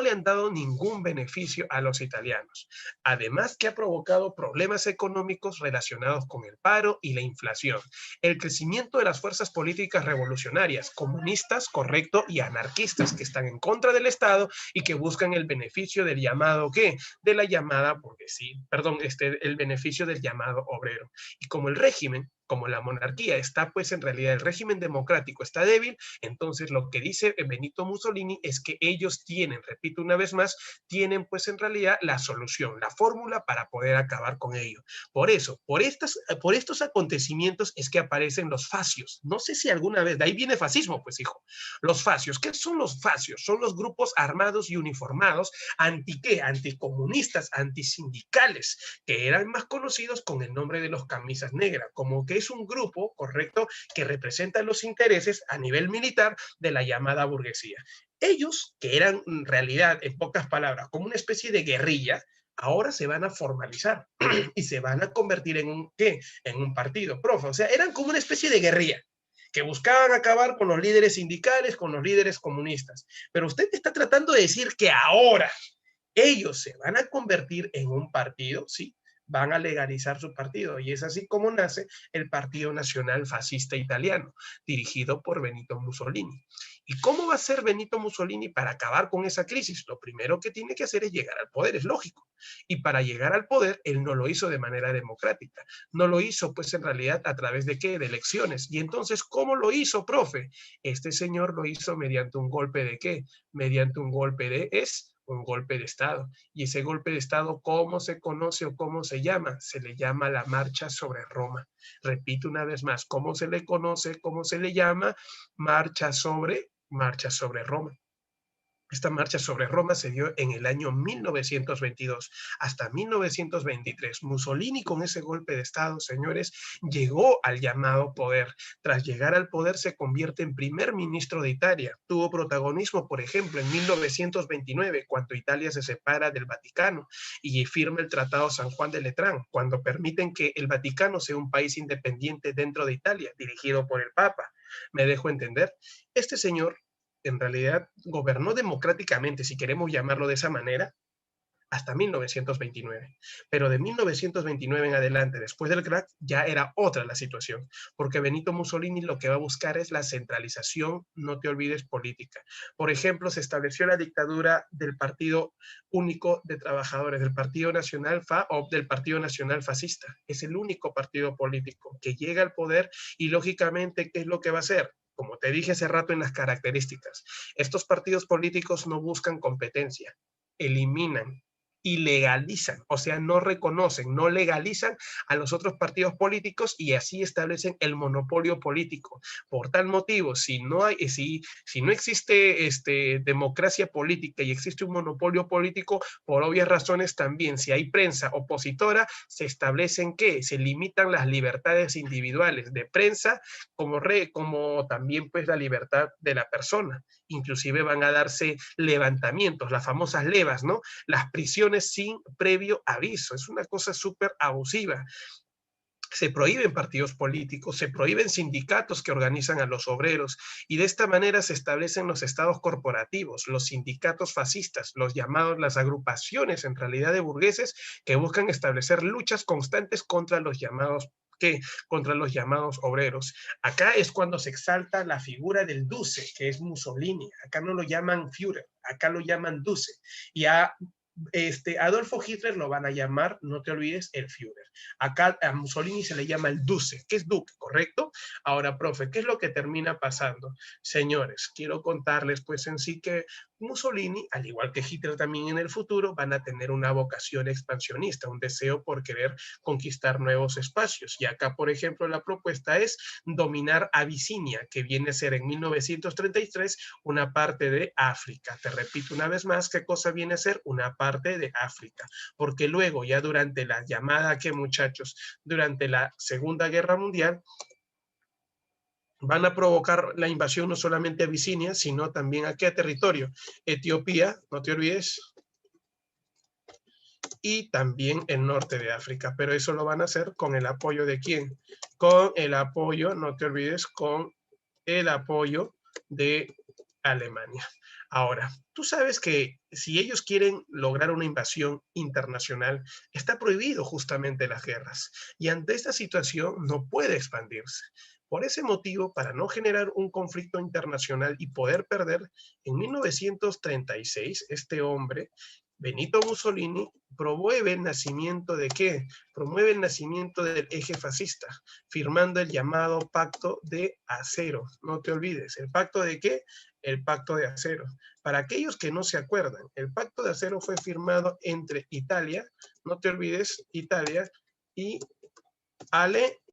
le han dado ningún beneficio a los italianos. Además que ha provocado problemas económicos relacionados con el paro y la inflación, el crecimiento de las fuerzas políticas revolucionarias, comunistas, correcto, y anarquistas que están en contra del Estado y que buscan el beneficio del llamado, ¿qué? De la llamada, porque sí, perdón, el beneficio del llamado obrero. Y como el régimen, como la monarquía está, pues en realidad el régimen democrático está débil, entonces lo que dice Benito Mussolini es que ellos tienen, repito una vez más, tienen pues en realidad la solución, la fórmula para poder acabar con ello. Por eso, por estos acontecimientos es que aparecen los fascios. No sé si alguna vez, de ahí viene fascismo, pues hijo. Los fascios, ¿qué son los fascios? Son los grupos armados y uniformados ¿qué? Anticomunistas, antisindicales, que eran más conocidos con el nombre de los camisas negras, como que es un grupo, correcto, que representa los intereses a nivel militar de la llamada burguesía. Ellos, que eran en realidad, en pocas palabras, como una especie de guerrilla, ahora se van a formalizar y se van a convertir en un, ¿qué? En un partido, profe. O sea, eran como una especie de guerrilla que buscaban acabar con los líderes sindicales, con los líderes comunistas. Pero usted está tratando de decir que ahora ellos se van a convertir en un partido, ¿sí? Van a legalizar su partido. Y es así como nace el Partido Nacional Fascista Italiano, dirigido por Benito Mussolini. ¿Y cómo va a ser Benito Mussolini para acabar con esa crisis? Lo primero que tiene que hacer es llegar al poder, es lógico. Y para llegar al poder, él no lo hizo de manera democrática. No lo hizo, pues, en realidad, ¿a través de qué? De elecciones. Y entonces, ¿cómo lo hizo, profe? Este señor lo hizo mediante un golpe de qué? Mediante un golpe de un golpe de Estado. Y ese golpe de Estado, ¿cómo se conoce o cómo se llama? Se le llama la Marcha sobre Roma. Repito una vez más, ¿cómo se le conoce? ¿Cómo se le llama? Marcha sobre Roma. Esta marcha sobre Roma se dio en el año 1922 hasta 1923. Mussolini, con ese golpe de Estado, señores, llegó al llamado poder. Tras llegar al poder se convierte en primer ministro de Italia. Tuvo protagonismo, por ejemplo, en 1929, cuando Italia se separa del Vaticano y firma el Tratado San Juan de Letrán, cuando permiten que el Vaticano sea un país independiente dentro de Italia, dirigido por el Papa. ¿Me dejo entender? Este señor en realidad gobernó democráticamente, si queremos llamarlo de esa manera, hasta 1929. Pero de 1929 en adelante, después del crack, ya era otra la situación, porque Benito Mussolini lo que va a buscar es la centralización, no te olvides, política. Por ejemplo, se estableció la dictadura del Partido Único de Trabajadores, del Partido Nacional o del Partido Nacional Fascista. Es el único partido político que llega al poder y lógicamente, ¿qué es lo que va a hacer? Como te dije hace rato en las características, estos partidos políticos no buscan competencia, eliminan, ilegalizan, o sea, no reconocen, no legalizan a los otros partidos políticos y así establecen el monopolio político. Por tal motivo, si no existe democracia política y existe un monopolio político, por obvias razones también, si hay prensa opositora, se establecen que se limitan las libertades individuales de prensa, como también pues la libertad de la persona. Inclusive van a darse levantamientos, las famosas levas, ¿no? Las prisiones sin previo aviso. Es una cosa súper abusiva. Se prohíben partidos políticos, se prohíben sindicatos que organizan a los obreros y de esta manera se establecen los estados corporativos, los sindicatos fascistas, las agrupaciones en realidad de burgueses que buscan establecer luchas constantes contra los llamados contra los llamados obreros. Acá es cuando se exalta la figura del Duce, que es Mussolini. Acá no lo llaman Führer, acá lo llaman Duce. Y Adolfo Hitler lo van a llamar, no te olvides, el Führer. Acá a Mussolini se le llama el Duce, que es duque, ¿correcto? Ahora, profe, ¿qué es lo que termina pasando? Señores, quiero contarles pues en sí que Mussolini, al igual que Hitler también en el futuro, van a tener una vocación expansionista, un deseo por querer conquistar nuevos espacios. Y acá, por ejemplo, la propuesta es dominar Abisinia, que viene a ser en 1933 una parte de África. Te repito una vez más, ¿qué cosa viene a ser? Una parte de África. Porque luego, ya durante la llamada, ¿qué muchachos? Durante la Segunda Guerra Mundial, van a provocar la invasión no solamente a Abisinia, sino también a qué territorio. Etiopía, no te olvides, y también el norte de África, pero eso lo van a hacer con el apoyo de quién, con el apoyo, no te olvides, con el apoyo de Alemania. Ahora, tú sabes que si ellos quieren lograr una invasión internacional, está prohibido justamente las guerras, y ante esta situación no puede expandirse. Por ese motivo, para no generar un conflicto internacional y poder perder, en 1936, este hombre, Benito Mussolini, promueve el nacimiento de ¿qué? Promueve el nacimiento del eje fascista, firmando el llamado Pacto de Acero. No te olvides, ¿el pacto de qué? El Pacto de Acero. Para aquellos que no se acuerdan, el Pacto de Acero fue firmado entre Italia, no te olvides, Italia y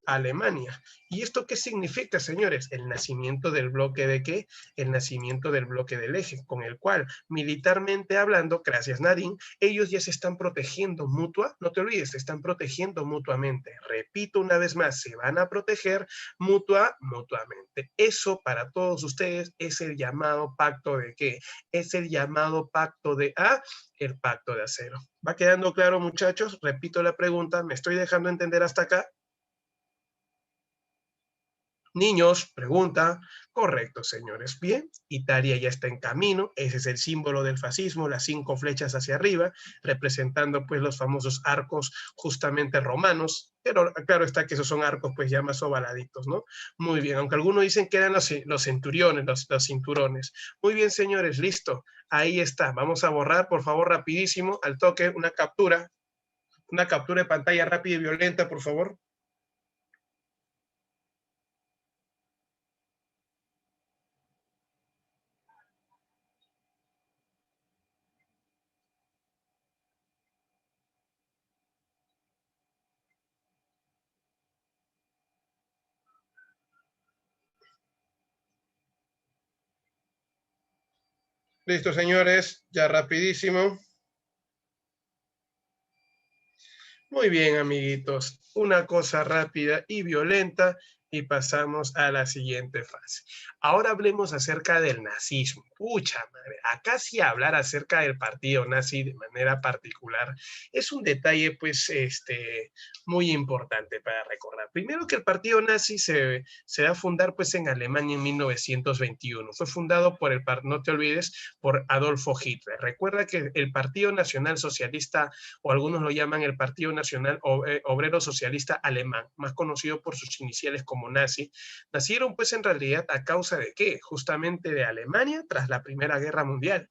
Alemania. ¿Y esto qué significa, señores? El nacimiento del bloque de ¿qué? El nacimiento del bloque del eje, con el cual, militarmente hablando, gracias Nadine, ellos ya se están protegiendo no te olvides, se están protegiendo mutuamente. Repito una vez más, se van a proteger mutuamente. Eso para todos ustedes es el llamado pacto de ¿qué? Es el llamado pacto de el Pacto de Acero. ¿Va quedando claro, muchachos? Repito la pregunta, ¿me estoy dejando entender hasta acá? Niños, pregunta. Correcto, señores. Bien, Italia ya está en camino. Ese es el símbolo del fascismo, las 5 flechas hacia arriba, representando pues los famosos arcos justamente romanos. Pero claro está que esos son arcos pues ya más ovaladitos, ¿no? Muy bien, aunque algunos dicen que eran los centuriones, los cinturones. Muy bien, señores, listo. Ahí está. Vamos a borrar, por favor, rapidísimo, al toque, una captura de pantalla rápida y violenta, por favor. Listo, señores, ya rapidísimo. Muy bien, amiguitos. Una cosa rápida y violenta y pasamos a la siguiente fase. Ahora hablemos acerca del nazismo. Pucha madre, acá sí hablar acerca del partido nazi de manera particular es un detalle pues muy importante para recordar. Primero que el partido nazi se va a fundar pues en Alemania en 1921. Fue fundado por no te olvides, por Adolfo Hitler. Recuerda que el Partido Nacional Socialista, o algunos lo llaman el Partido Nacional Obrero Socialista Alemán, más conocido por sus iniciales como nazi, nacieron pues en realidad a causa de ¿qué? Justamente de Alemania tras la Primera Guerra Mundial.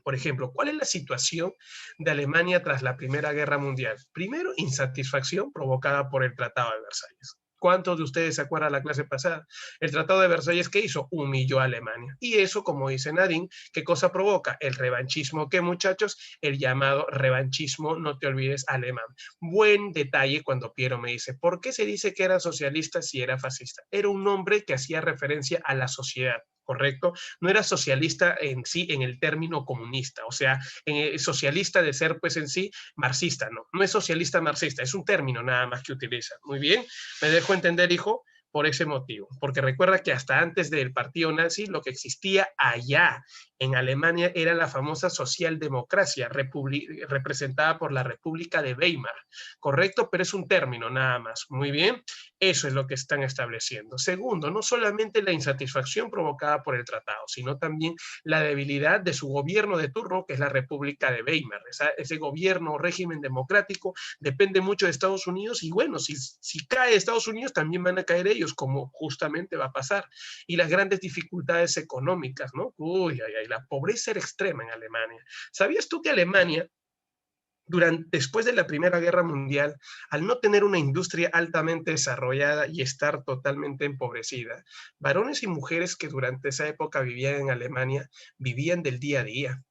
Por ejemplo, ¿cuál es la situación de Alemania tras la Primera Guerra Mundial? Primero, insatisfacción provocada por el Tratado de Versalles. ¿Cuántos de ustedes se acuerdan de la clase pasada? El Tratado de Versalles, ¿qué hizo? Humilló a Alemania. Y eso, como dice Nadine, ¿qué cosa provoca? El revanchismo. ¿Qué, muchachos? El llamado revanchismo, no te olvides, alemán. Buen detalle cuando Piero me dice, ¿por qué se dice que era socialista si era fascista? Era un nombre que hacía referencia a la sociedad, ¿correcto? No era socialista en sí en el término comunista, o sea, socialista de ser pues en sí marxista, no es socialista marxista, es un término nada más que utiliza. Muy bien, me dejo entender, hijo, por ese motivo, porque recuerda que hasta antes del partido nazi lo que existía allá en Alemania era la famosa socialdemocracia representada por la República de Weimar, correcto, pero es un término nada más. Muy bien, eso es lo que están estableciendo. Segundo, no solamente la insatisfacción provocada por el tratado, sino también la debilidad de su gobierno de turno, que es la República de Weimar. Ese gobierno o régimen democrático depende mucho de Estados Unidos y bueno, si cae Estados Unidos también van a caer ellos, como justamente va a pasar. Y las grandes dificultades económicas, ¿no? Uy, ay, ay, la pobreza era extrema en Alemania. ¿Sabías tú que Alemania después de la Primera Guerra Mundial, al no tener una industria altamente desarrollada y estar totalmente empobrecida, varones y mujeres que durante esa época vivían en Alemania vivían del día a día.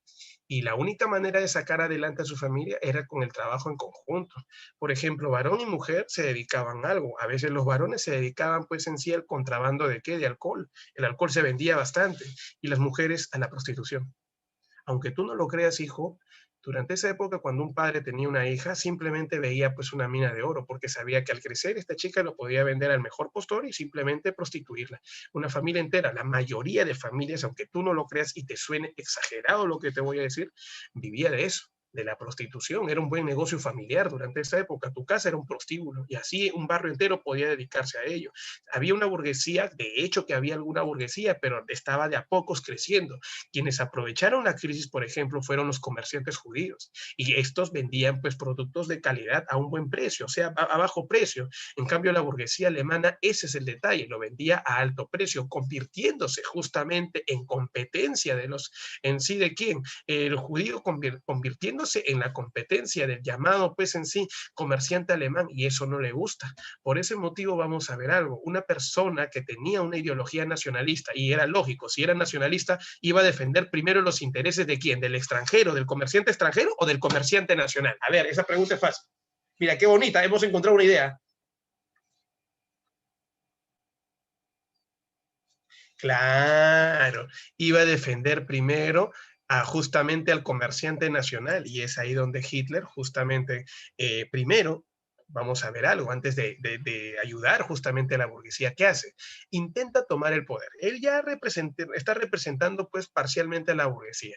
Y la única manera de sacar adelante a su familia era con el trabajo en conjunto. Por ejemplo, varón y mujer se dedicaban a algo. A veces los varones se dedicaban pues en sí al contrabando ¿de qué? De alcohol. El alcohol se vendía bastante y las mujeres a la prostitución. Aunque tú no lo creas, hijo, durante esa época cuando un padre tenía una hija, simplemente veía pues una mina de oro, porque sabía que al crecer esta chica lo podía vender al mejor postor y simplemente prostituirla. Una familia entera, la mayoría de familias, aunque tú no lo creas y te suene exagerado lo que te voy a decir, vivía de eso, de la prostitución. Era un buen negocio familiar durante esa época. Tu casa era un prostíbulo y así un barrio entero podía dedicarse a ello. Había una burguesía, de hecho que había alguna burguesía, pero estaba de a pocos creciendo. Quienes aprovecharon la crisis, por ejemplo, fueron los comerciantes judíos, y estos vendían pues productos de calidad a un buen precio, o sea, a bajo precio. En cambio, la burguesía alemana, ese es el detalle, lo vendía a alto precio, convirtiéndose justamente en competencia de los, en sí, ¿de quién? El judío convirtiéndose en la competencia del llamado, pues en sí, comerciante alemán, y eso no le gusta. Por ese motivo vamos a ver algo, una persona que tenía una ideología nacionalista, y era lógico, si era nacionalista, iba a defender primero los intereses de quién, del extranjero, del comerciante extranjero o del comerciante nacional. A ver, esa pregunta es fácil. Mira, qué bonita, hemos encontrado una idea. Claro, iba a defender primero justamente al comerciante nacional, y es ahí donde Hitler justamente primero, vamos a ver algo, antes de ayudar justamente a la burguesía, ¿qué hace? Intenta tomar el poder. Él ya está representando pues parcialmente a la burguesía.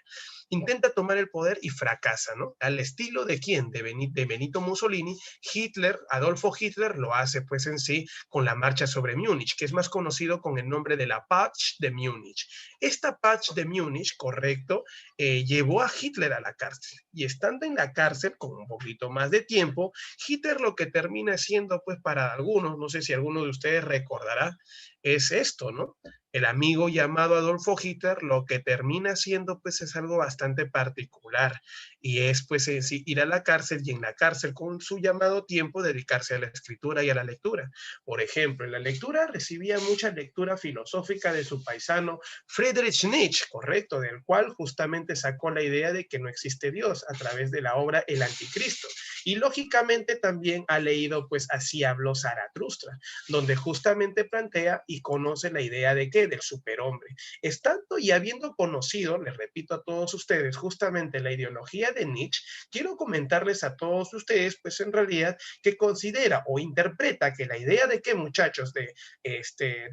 Intenta tomar el poder y fracasa, ¿no? Al estilo de quién, de Benito Mussolini, Hitler, Adolfo Hitler, lo hace pues en sí con la marcha sobre Múnich, que es más conocido con el nombre de la Putsch de Múnich. Esta Putsch de Múnich, correcto, llevó a Hitler a la cárcel. Y estando en la cárcel, con un poquito más de tiempo, Hitler lo que termina siendo, pues para algunos, no sé si alguno de ustedes recordará, es esto, ¿no? El amigo llamado Adolfo Hitler lo que termina siendo pues es algo bastante particular, y es pues sí, ir a la cárcel, y en la cárcel con su llamado tiempo dedicarse a la escritura y a la lectura. Por ejemplo, en la lectura recibía mucha lectura filosófica de su paisano Friedrich Nietzsche, correcto, del cual justamente sacó la idea de que no existe Dios a través de la obra El Anticristo. Y lógicamente también ha leído pues Así habló Zaratustra, donde justamente plantea y conoce la idea de qué, del superhombre. Estando y habiendo conocido, les repito a todos ustedes, justamente la ideología de Nietzsche, quiero comentarles a todos ustedes, pues en realidad, que considera o interpreta que la idea de qué, muchachos, de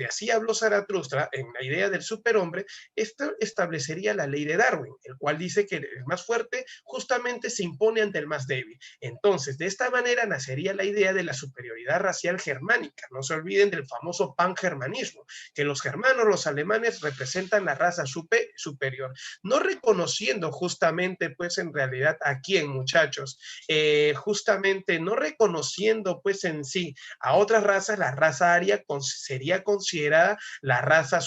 Así habló Zaratustra, en la idea del superhombre, esto establecería la ley de Darwin, el cual dice que el más fuerte justamente se impone ante el más débil. Entonces, de esta manera nacería la idea de la superioridad racial germánica. No se olviden del famoso pangermanismo, que los germanos, los alemanes representan la raza superior, no reconociendo justamente, pues en realidad, ¿a quién, muchachos? Justamente no reconociendo, pues en sí, a otras razas, la raza aria sería considerada la raza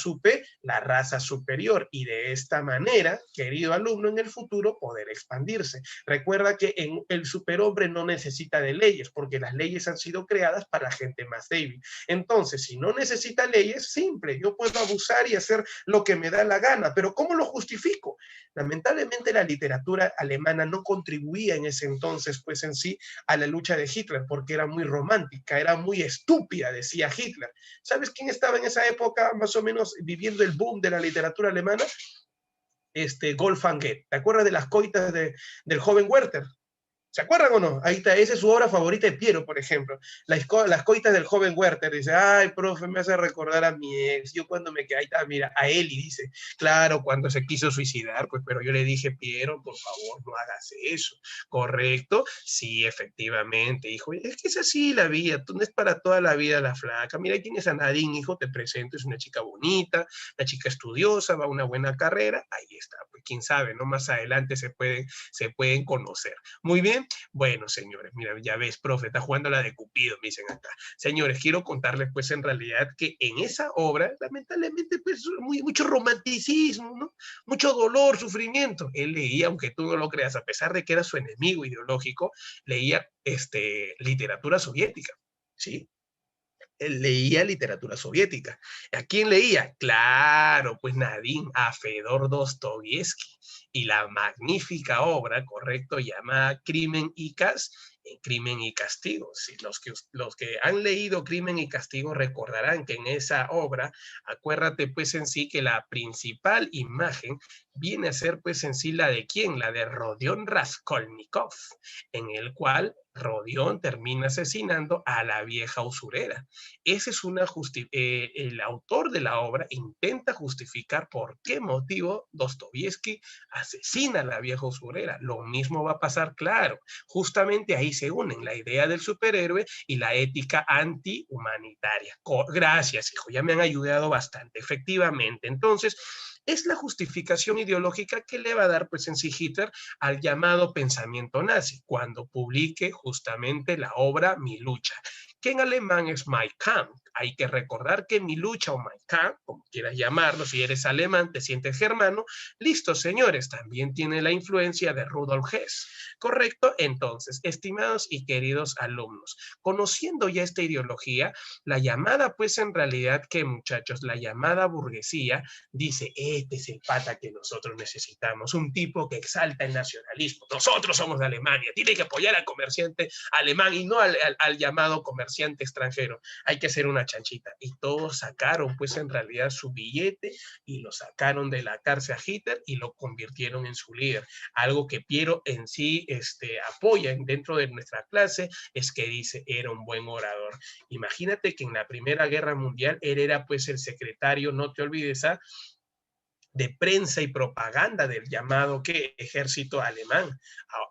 superior, y de esta manera, querido alumno, en el futuro poder expandirse. Recuerda que el superhombre no necesita de leyes, porque las leyes han sido creadas para gente más débil. Entonces, si no necesita leyes, simple, yo puedo abusar y hacer lo que me da la gana, pero ¿cómo lo justifico? Lamentablemente la literatura alemana no contribuía en ese entonces, pues en sí, a la lucha de Hitler, porque era muy romántica, era muy estúpida, decía Hitler. ¿Sabes quién estaba en esa época más o menos viviendo el boom de la literatura alemana? Wolfgang Goethe. ¿Te acuerdas de las coitas del joven Werther? ¿Se acuerdan o no? Ahí está, esa es su obra favorita de Piero, por ejemplo. Las coitas del joven Werther. Dice, ay, profe, me hace recordar a mi ex. Yo cuando me quedé, ahí está, mira, a él, y dice, claro, cuando se quiso suicidar, pues, pero yo le dije, Piero, por favor, no hagas eso. ¿Correcto? Sí, efectivamente, hijo. Es que es así la vida, tú no es para toda la vida la flaca. Mira quién es Anadín, hijo, te presento, es una chica bonita, una chica estudiosa, va a una buena carrera. Ahí está, pues quién sabe, ¿no? Más adelante se pueden conocer. Muy bien, Bueno, señores, mira, ya ves, profe, está jugando la de Cupido, me dicen acá. Señores, quiero contarles, pues, en realidad que en esa obra, lamentablemente, pues, mucho romanticismo, ¿no? Mucho dolor, sufrimiento. Él leía, aunque tú no lo creas, a pesar de que era su enemigo ideológico, leía literatura soviética, ¿sí? Él leía literatura soviética. ¿A quién leía? Claro, pues Nadine, a Fedor Dostoyevsky. Y la magnífica obra, correcto, llamada Crimen y Castigo. Sí, los que han leído Crimen y Castigo recordarán que en esa obra, acuérdate pues en sí que la principal imagen viene a ser pues en sí la de ¿quién? La de Rodion Raskolnikov, en el cual Rodion termina asesinando a la vieja usurera. Ese es el autor de la obra intenta justificar por qué motivo Dostoyevsky asesina a la vieja usurera. Lo mismo va a pasar, claro. Justamente ahí se unen la idea del superhéroe y la ética antihumanitaria. Gracias, hijo, ya me han ayudado bastante, efectivamente. Entonces, es la justificación ideológica que le va a dar, pues, en sí Hitler al llamado pensamiento nazi, cuando publique justamente la obra Mi lucha, que en alemán es Mein Kampf. Hay que recordar que Mi lucha o Mein Kampf, como quieras llamarlo, si eres alemán, te sientes germano, listo, señores, también tiene la influencia de Rudolf Hess, ¿correcto? Entonces, estimados y queridos alumnos, conociendo ya esta ideología, la llamada, pues en realidad, ¿qué muchachos? La llamada burguesía dice, este es el pata que nosotros necesitamos, un tipo que exalta el nacionalismo, nosotros somos de Alemania, tiene que apoyar al comerciante alemán y no al llamado comerciante extranjero, hay que hacer una chanchita. Y todos sacaron, pues en realidad, su billete y lo sacaron de la cárcel a Hitler y lo convirtieron en su líder. Algo que Piero en sí apoya dentro de nuestra clase es que dice, era un buen orador. Imagínate que en la Primera Guerra Mundial él era pues el secretario, no te olvides, de prensa y propaganda del llamado ejército alemán.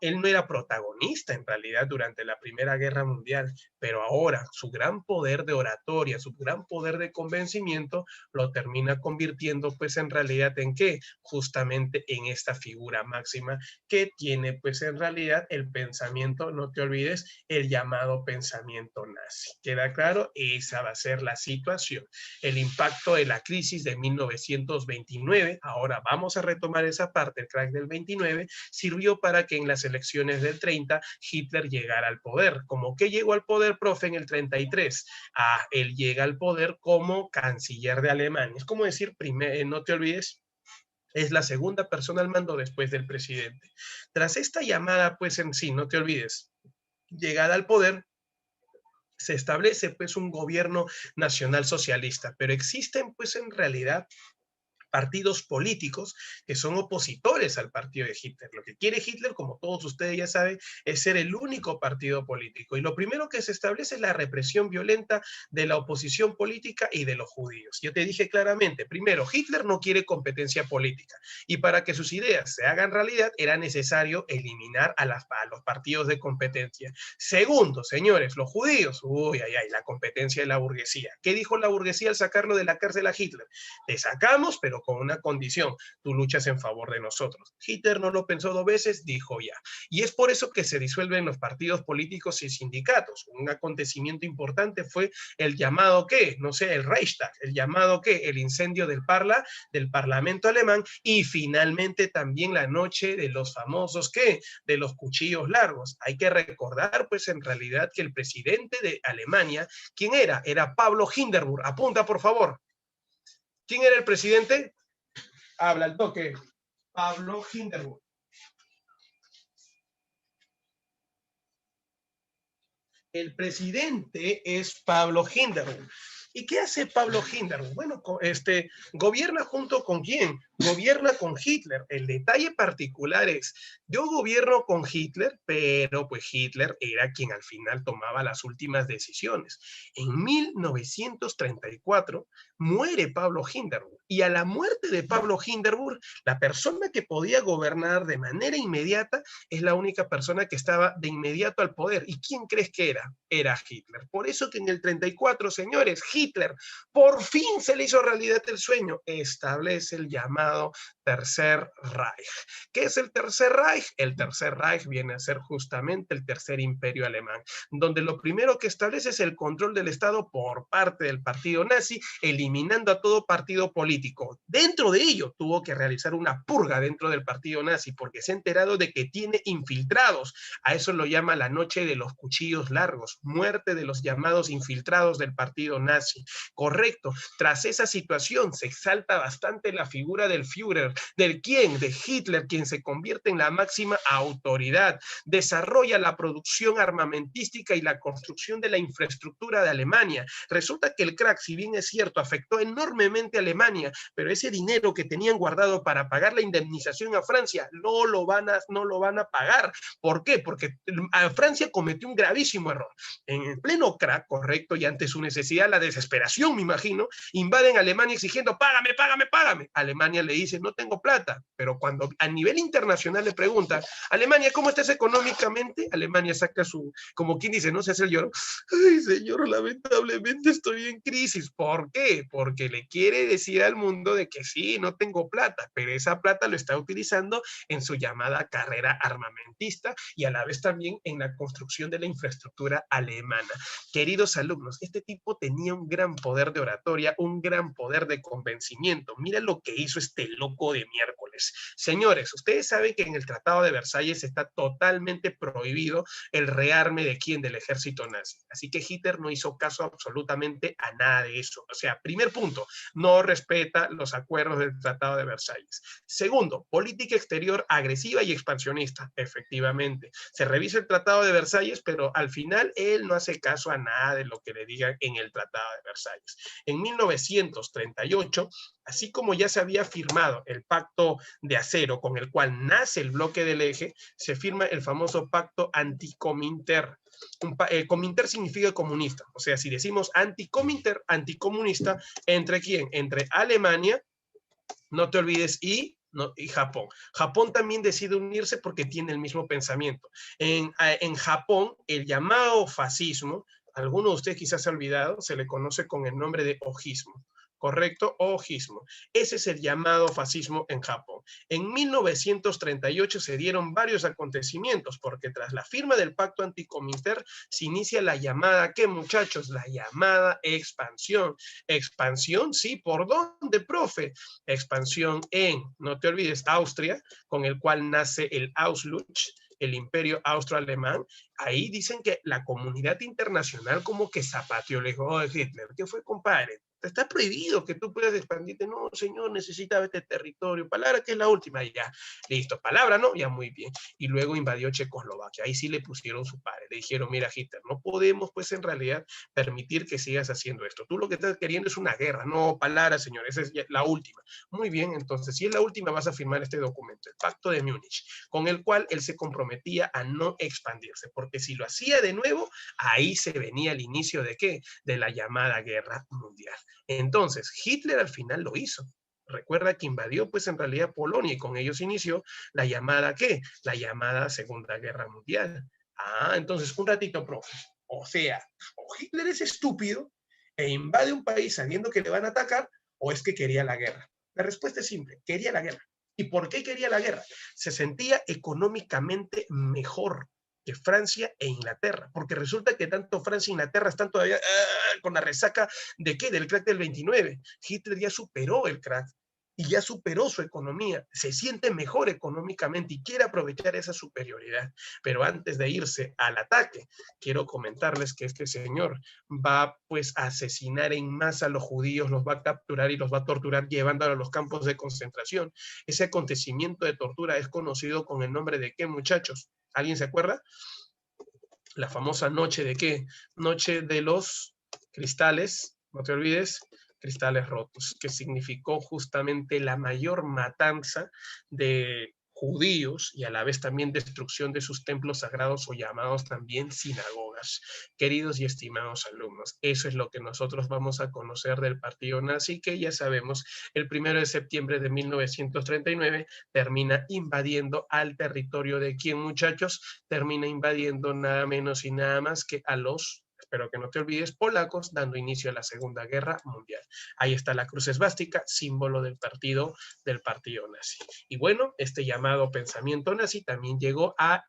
Él no era protagonista en realidad durante la Primera Guerra Mundial, pero ahora su gran poder de oratoria, su gran poder de convencimiento lo termina convirtiendo pues en realidad en qué? Justamente en esta figura máxima que tiene pues en realidad el pensamiento, no te olvides, el llamado pensamiento nazi. ¿Queda claro? Esa va a ser la situación. El impacto de la crisis de 1929, ahora vamos a retomar esa parte, el crack del 29, sirvió para que en las elecciones del 30 Hitler llegara al poder. ¿Cómo que llegó al poder, profe, en el 33? Él llega al poder como canciller de Alemania. Es como decir, no te olvides, es la segunda persona al mando después del presidente. Tras esta llamada, pues en sí, no te olvides, llegada al poder, se establece pues un gobierno nacional socialista, pero existen pues en realidad partidos políticos que son opositores al partido de Hitler. Lo que quiere Hitler, como todos ustedes ya saben, es ser el único partido político. Y lo primero que se establece es la represión violenta de la oposición política y de los judíos. Yo te dije claramente, primero, Hitler no quiere competencia política. Y para que sus ideas se hagan realidad, era necesario eliminar a los partidos de competencia. Segundo, señores, los judíos, la competencia de la burguesía. ¿Qué dijo la burguesía al sacarlo de la cárcel a Hitler? Te sacamos, pero con una condición, tú luchas en favor de nosotros. Hitler no lo pensó dos veces, dijo ya. Y es por eso que se disuelven los partidos políticos y sindicatos. Un acontecimiento importante fue el llamado, ¿qué? No sé, el Reichstag, el llamado, ¿qué? El incendio del Parlamento alemán y finalmente también la noche de los famosos, ¿qué? De los cuchillos largos. Hay que recordar, pues, en realidad que el presidente de Alemania, ¿quién era? Era Pablo Hindenburg. Apunta, por favor. ¿Quién era el presidente? Habla el toque. Pablo Hindenburg. El presidente es Pablo Hindenburg. ¿Y qué hace Pablo Hindenburg? Bueno, gobierna junto con quién? Gobierna con Hitler. El detalle particular es, yo gobierno con Hitler, pero pues Hitler era quien al final tomaba las últimas decisiones. En 1934 muere Pablo Hindenburg y a la muerte de Pablo Hindenburg, la persona que podía gobernar de manera inmediata es la única persona que estaba de inmediato al poder. ¿Y quién crees que era? Era Hitler. Por eso que en el 34, señores, Hitler por fin se le hizo realidad el sueño, establece el llamado Tercer Reich. ¿Qué es el Tercer Reich? El Tercer Reich viene a ser justamente el Tercer Imperio Alemán, donde lo primero que establece es el control del Estado por parte del partido nazi, eliminando a todo partido político. Dentro de ello, tuvo que realizar una purga dentro del partido nazi, porque se ha enterado de que tiene infiltrados. A eso lo llama la noche de los cuchillos largos, muerte de los llamados infiltrados del partido nazi. Correcto. Tras esa situación, se exalta bastante la figura del Führer, ¿del quién? De Hitler, quien se convierte en la máxima autoridad, desarrolla la producción armamentística y la construcción de la infraestructura de Alemania. Resulta que el crack, si bien es cierto, afectó enormemente a Alemania, pero ese dinero que tenían guardado para pagar la indemnización a Francia no lo van a pagar. ¿Por qué? Porque Francia cometió un gravísimo error. En pleno crack, correcto, y ante su necesidad, la desesperación, me imagino, invaden Alemania exigiendo, págame, págame, págame. Alemania le dice, no tengo plata, pero cuando a nivel internacional le preguntan, Alemania, ¿cómo estás económicamente? Alemania saca su, como quien dice, no se hace el lloro, ay señor, lamentablemente estoy en crisis. ¿Por qué? Porque le quiere decir al mundo de que sí, no tengo plata, pero esa plata lo está utilizando en su llamada carrera armamentista y a la vez también en la construcción de la infraestructura alemana. Queridos alumnos, este tipo tenía un gran poder de oratoria, un gran poder de convencimiento. Mira lo que hizo este loco de miércoles. Señores, ustedes saben que en el Tratado de Versalles está totalmente prohibido el rearme de quién, del ejército nazi. Así que Hitler no hizo caso absolutamente a nada de eso. O sea, primer punto, no respeta los acuerdos del Tratado de Versalles. Segundo, política exterior agresiva y expansionista. Efectivamente, se revisa el Tratado de Versalles, pero al final él no hace caso a nada de lo que le digan en el Tratado de Versalles. En 1938, así como ya se había firmado el Pacto de Acero, con el cual nace el bloque del eje, se firma el famoso Pacto Anticominter. Cominter significa comunista, o sea, si decimos anticominter, anticomunista, ¿entre quién? Entre Alemania, no te olvides, y Japón. Japón también decide unirse porque tiene el mismo pensamiento. En Japón, el llamado fascismo, alguno de ustedes quizás se ha olvidado, se le conoce con el nombre de ojismo. ¿Correcto? Ojismo. Ese es el llamado fascismo en Japón. En 1938 se dieron varios acontecimientos, porque tras la firma del pacto anticominter se inicia la llamada, ¿qué muchachos? La llamada expansión. Expansión, sí, ¿por dónde, profe? Expansión en, no te olvides, Austria, con el cual nace el Auslösch, el imperio austroalemán. Ahí dicen que la comunidad internacional como que zapateó, le dijo, oh, Hitler, ¿qué fue, compadre? Está prohibido que tú puedas expandirte. No, señor, necesitaba este territorio. Palabra que es la última. Y ya, listo. Palabra, ¿no? Ya muy bien. Y luego invadió Checoslovaquia. Ahí sí le pusieron su padre. Le dijeron, mira, Hitler, no podemos, pues, en realidad, permitir que sigas haciendo esto. Tú lo que estás queriendo es una guerra. No, palabra, señor. Esa es la última. Muy bien, entonces, si es la última, vas a firmar este documento, el Pacto de Múnich, con el cual él se comprometía a no expandirse. Porque si lo hacía de nuevo, ahí se venía el inicio de ¿qué? De la llamada guerra mundial. Entonces, Hitler al final lo hizo. Recuerda que invadió, pues, en realidad Polonia y con ellos inició la llamada, ¿qué? La llamada Segunda Guerra Mundial. Ah, entonces, un ratito, profe. O sea, o Hitler es estúpido e invade un país sabiendo que le van a atacar, o es que quería la guerra. La respuesta es simple, quería la guerra. ¿Y por qué quería la guerra? Se sentía económicamente mejor que Francia e Inglaterra, porque resulta que tanto Francia e Inglaterra están todavía con la resaca de ¿qué? Del crack del 29. Hitler ya superó el crack y ya superó su economía, se siente mejor económicamente y quiere aprovechar esa superioridad. Pero antes de irse al ataque, quiero comentarles que este señor va pues a asesinar en masa a los judíos, los va a capturar y los va a torturar llevándolos a los campos de concentración. Ese acontecimiento de tortura es conocido con el nombre de ¿qué, muchachos? ¿Alguien se acuerda? La famosa noche de ¿qué? Noche de los cristales, no te olvides, cristales rotos, que significó justamente la mayor matanza de judíos y a la vez también destrucción de sus templos sagrados o llamados también sinagogas. Queridos y estimados alumnos, eso es lo que nosotros vamos a conocer del partido nazi, que ya sabemos, el 1 de septiembre de 1939 termina invadiendo al territorio de quién, muchachos, termina invadiendo nada menos y nada más que a los espero que no te olvides, polacos, dando inicio a la Segunda Guerra Mundial. Ahí está la cruz esvástica, símbolo del partido nazi. Y bueno, este llamado pensamiento nazi también llegó a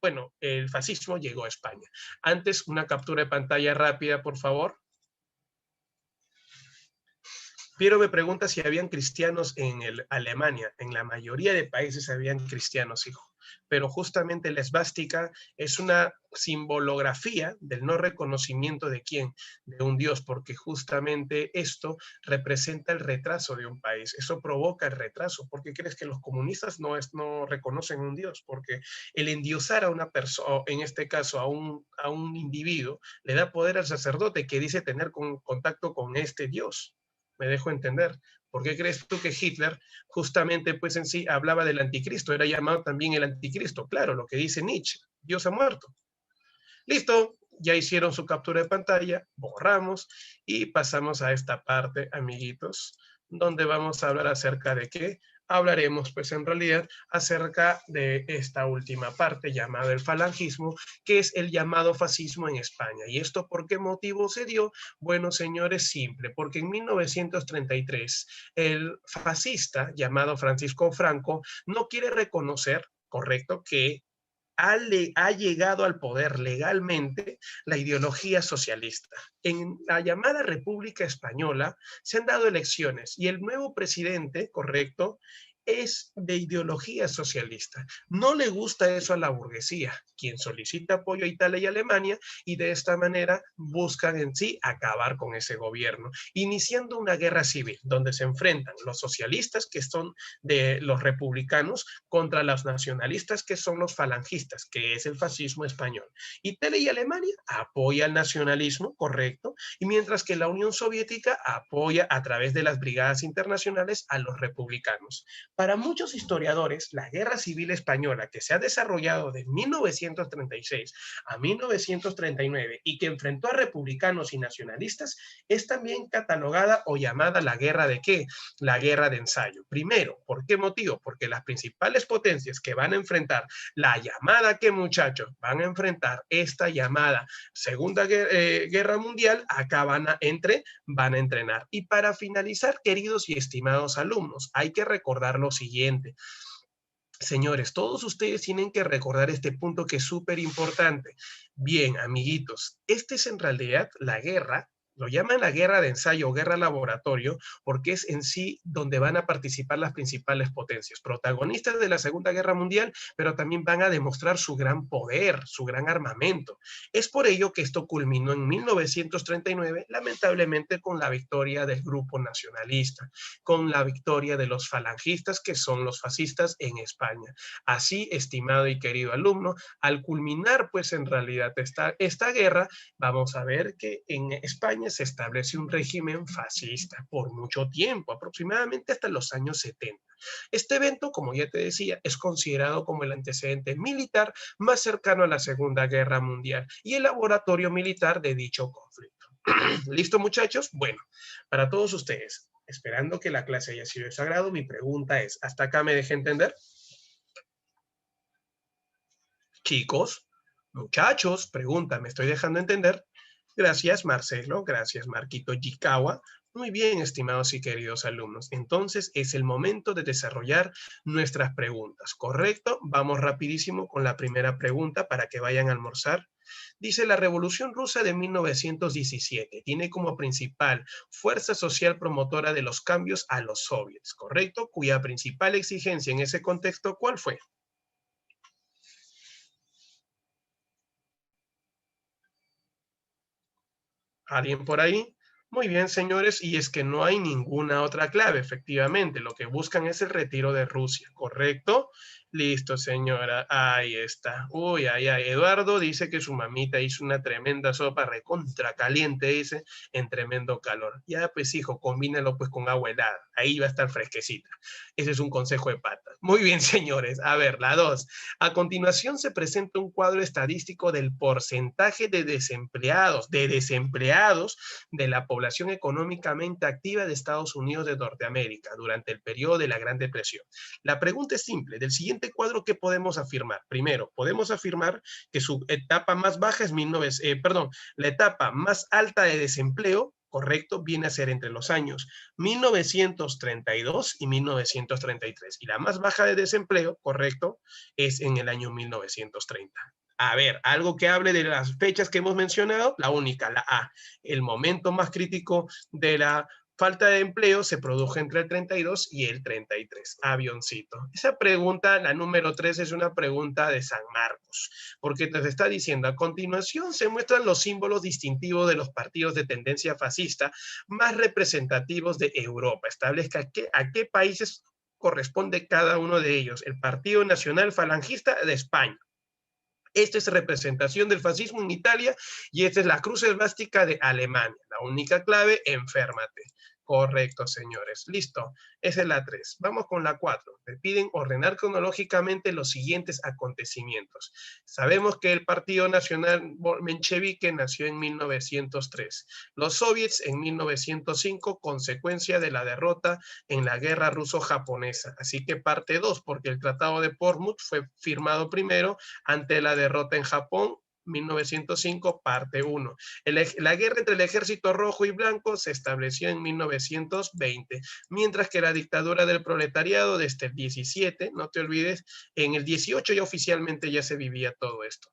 bueno, el fascismo llegó a España. Antes, una captura de pantalla rápida, por favor. Piero me pregunta si habían cristianos en Alemania. En la mayoría de países habían cristianos, hijo. Pero justamente la esvástica es una simbolografía del no reconocimiento de quién, de un Dios, porque justamente esto representa el retraso de un país. Eso provoca el retraso. ¿Por qué crees que los comunistas no reconocen un Dios? Porque el endiosar a una persona, en este caso a un individuo, le da poder al sacerdote que dice tener contacto con este Dios. Me dejo entender. ¿Por qué crees tú que Hitler justamente pues en sí hablaba del anticristo? Era llamado también el anticristo. Claro, lo que dice Nietzsche, Dios ha muerto. Listo, ya hicieron su captura de pantalla, borramos y pasamos a esta parte, amiguitos, donde vamos a hablar acerca de qué. Hablaremos pues en realidad acerca de esta última parte llamada el falangismo, que es el llamado fascismo en España. ¿Y esto por qué motivo se dio? Bueno, señores, simple, porque en 1933 el fascista llamado Francisco Franco no quiere reconocer, correcto, que ha llegado al poder legalmente la ideología socialista. En la llamada República Española se han dado elecciones y el nuevo presidente, correcto, es de ideología socialista. No le gusta eso a la burguesía, quien solicita apoyo a Italia y Alemania, y de esta manera buscan en sí acabar con ese gobierno, iniciando una guerra civil donde se enfrentan los socialistas, que son de los republicanos, contra los nacionalistas, que son los falangistas, que es el fascismo español. Italia y Alemania apoya el nacionalismo, correcto, y mientras que la Unión Soviética apoya a través de las brigadas internacionales a los republicanos. Para muchos historiadores, la Guerra Civil Española, que se ha desarrollado de 1936 a 1939 y que enfrentó a republicanos y nacionalistas, es también catalogada o llamada la guerra de ¿qué? La guerra de ensayo. Primero, ¿por qué motivo? Porque las principales potencias que van a enfrentar la llamada ¿qué, muchachos? Van a enfrentar esta llamada Segunda Guerra Mundial, acá van a entrenar. Y para finalizar, queridos y estimados alumnos, hay que recordar lo siguiente. Señores, todos ustedes tienen que recordar este punto que es súper importante. Bien, amiguitos, esta es en realidad la guerra. Lo llaman la guerra de ensayo o guerra laboratorio porque es en sí donde van a participar las principales potencias, protagonistas de la Segunda Guerra Mundial, pero también van a demostrar su gran poder, su gran armamento. Es por ello que esto culminó en 1939, lamentablemente con la victoria del grupo nacionalista, con la victoria de los falangistas, que son los fascistas en España. Así, estimado y querido alumno, al culminar pues en realidad esta guerra, vamos a ver que en España se establece un régimen fascista por mucho tiempo, aproximadamente hasta los años 70. Este evento, como ya te decía, es considerado como el antecedente militar más cercano a la Segunda Guerra Mundial y el laboratorio militar de dicho conflicto. ¿Listo, muchachos? Bueno, para todos ustedes, esperando que la clase haya sido de su agrado, mi pregunta es, ¿hasta acá me dejé entender? Chicos, muchachos, pregunta, ¿me estoy dejando entender? Gracias, Marcelo. Gracias, Marquito Yikawa. Muy bien, estimados y queridos alumnos. Entonces, es el momento de desarrollar nuestras preguntas, ¿correcto? Vamos rapidísimo con la primera pregunta para que vayan a almorzar. Dice, la Revolución Rusa de 1917 tiene como principal fuerza social promotora de los cambios a los soviets, ¿correcto? Cuya principal exigencia en ese contexto, ¿cuál fue? ¿Alguien por ahí? Muy bien, señores, y es que no hay ninguna otra clave, efectivamente. Lo que buscan es el retiro de Rusia, ¿correcto? Listo, señora. Ahí está. Uy, ay, ay. Eduardo dice que su mamita hizo una tremenda sopa recontra caliente, dice, en tremendo calor. Ya, pues, hijo, combínalo pues con agua helada. Ahí va a estar fresquecita. Ese es un consejo de patas. Muy bien, señores. A ver, la 2. A continuación se presenta un cuadro estadístico del porcentaje de desempleados de la población población económicamente activa de Estados Unidos de Norteamérica durante el periodo de la Gran Depresión. La pregunta es simple, del siguiente cuadro, ¿qué podemos afirmar? Primero, podemos afirmar que su etapa más baja es la etapa más alta de desempleo, correcto, viene a ser entre los años 1932 y 1933. Y la más baja de desempleo, correcto, es en el año 1930. A ver, algo que hable de las fechas que hemos mencionado, la única, la A. El momento más crítico de la falta de empleo se produjo entre el 32 y el 33. Avioncito. Esa pregunta, la número 3, es una pregunta de San Marcos, porque nos está diciendo, a continuación se muestran los símbolos distintivos de los partidos de tendencia fascista más representativos de Europa. Establezca a qué países corresponde cada uno de ellos. El Partido Nacional Falangista de España. Esta es representación del fascismo en Italia y esta es la cruz esvástica de Alemania. La única clave, enférmate. Correcto, señores. Listo. Esa es la 3. Vamos con la 4. Me piden ordenar cronológicamente los siguientes acontecimientos. Sabemos que el Partido Nacional Menchevique nació en 1903. Los soviets en 1905, consecuencia de la derrota en la guerra ruso-japonesa. Así que parte 2, porque el Tratado de Portsmouth fue firmado primero ante la derrota en Japón, 1905, parte 1. La guerra entre el ejército rojo y blanco se estableció en 1920, mientras que la dictadura del proletariado desde el 17, no te olvides, en el 18 ya oficialmente ya se vivía todo esto.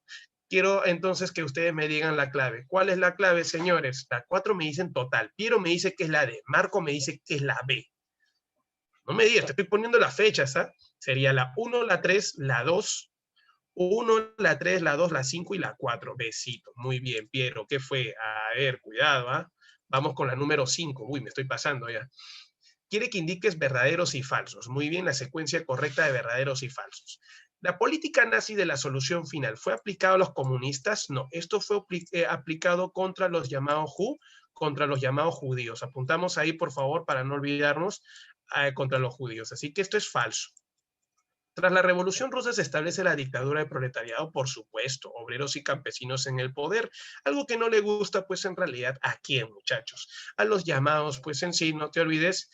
Quiero entonces que ustedes me digan la clave. ¿Cuál es la clave, señores? La 4 me dicen total, Piero me dice que es la D, Marco me dice que es la B. No me digas, te estoy poniendo las fechas, ¿ah? Sería la 1, la 3, la 2, 1, la 3, la 2, la 5 y la 4. Besito. Muy bien, Piero. ¿Qué fue? A ver, cuidado, ¿ah? Vamos con la número 5. Uy, me estoy pasando ya. Quiere que indiques verdaderos y falsos. Muy bien, la secuencia correcta de verdaderos y falsos. ¿La política nazi de la solución final fue aplicada a los comunistas? No, esto fue aplicado contra los llamados judíos. Apuntamos ahí, por favor, para no olvidarnos, contra los judíos. Así que esto es falso. Tras la Revolución Rusa se establece la dictadura del proletariado, por supuesto, obreros y campesinos en el poder, algo que no le gusta, pues en realidad, ¿a quién, muchachos? A los llamados, pues en sí, no te olvides,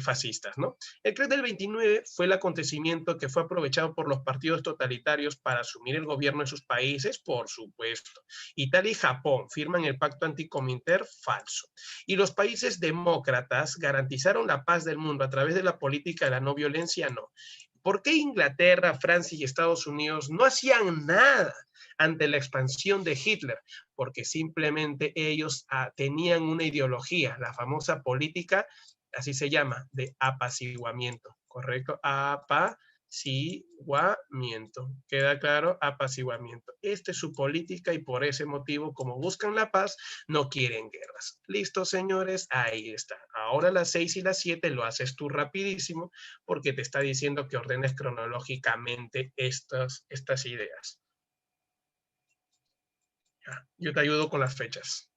fascistas, ¿no? El CRED del 29 fue el acontecimiento que fue aprovechado por los partidos totalitarios para asumir el gobierno en sus países, por supuesto. Italia y Japón firman el pacto anticominter, falso. Y los países demócratas garantizaron la paz del mundo a través de la política de la no violencia, no. ¿Por qué Inglaterra, Francia y Estados Unidos no hacían nada ante la expansión de Hitler? Porque simplemente ellos tenían una ideología, la famosa política, así se llama, de apaciguamiento, ¿correcto? Apaciguamiento. ¿Queda claro? Apaciguamiento. Esta es su política y por ese motivo, como buscan la paz, no quieren guerras. ¿Listo, señores? Ahí está. Ahora las 6 y las 7 lo haces tú rapidísimo porque te está diciendo que ordenes cronológicamente estas ideas. Yo te ayudo con las fechas.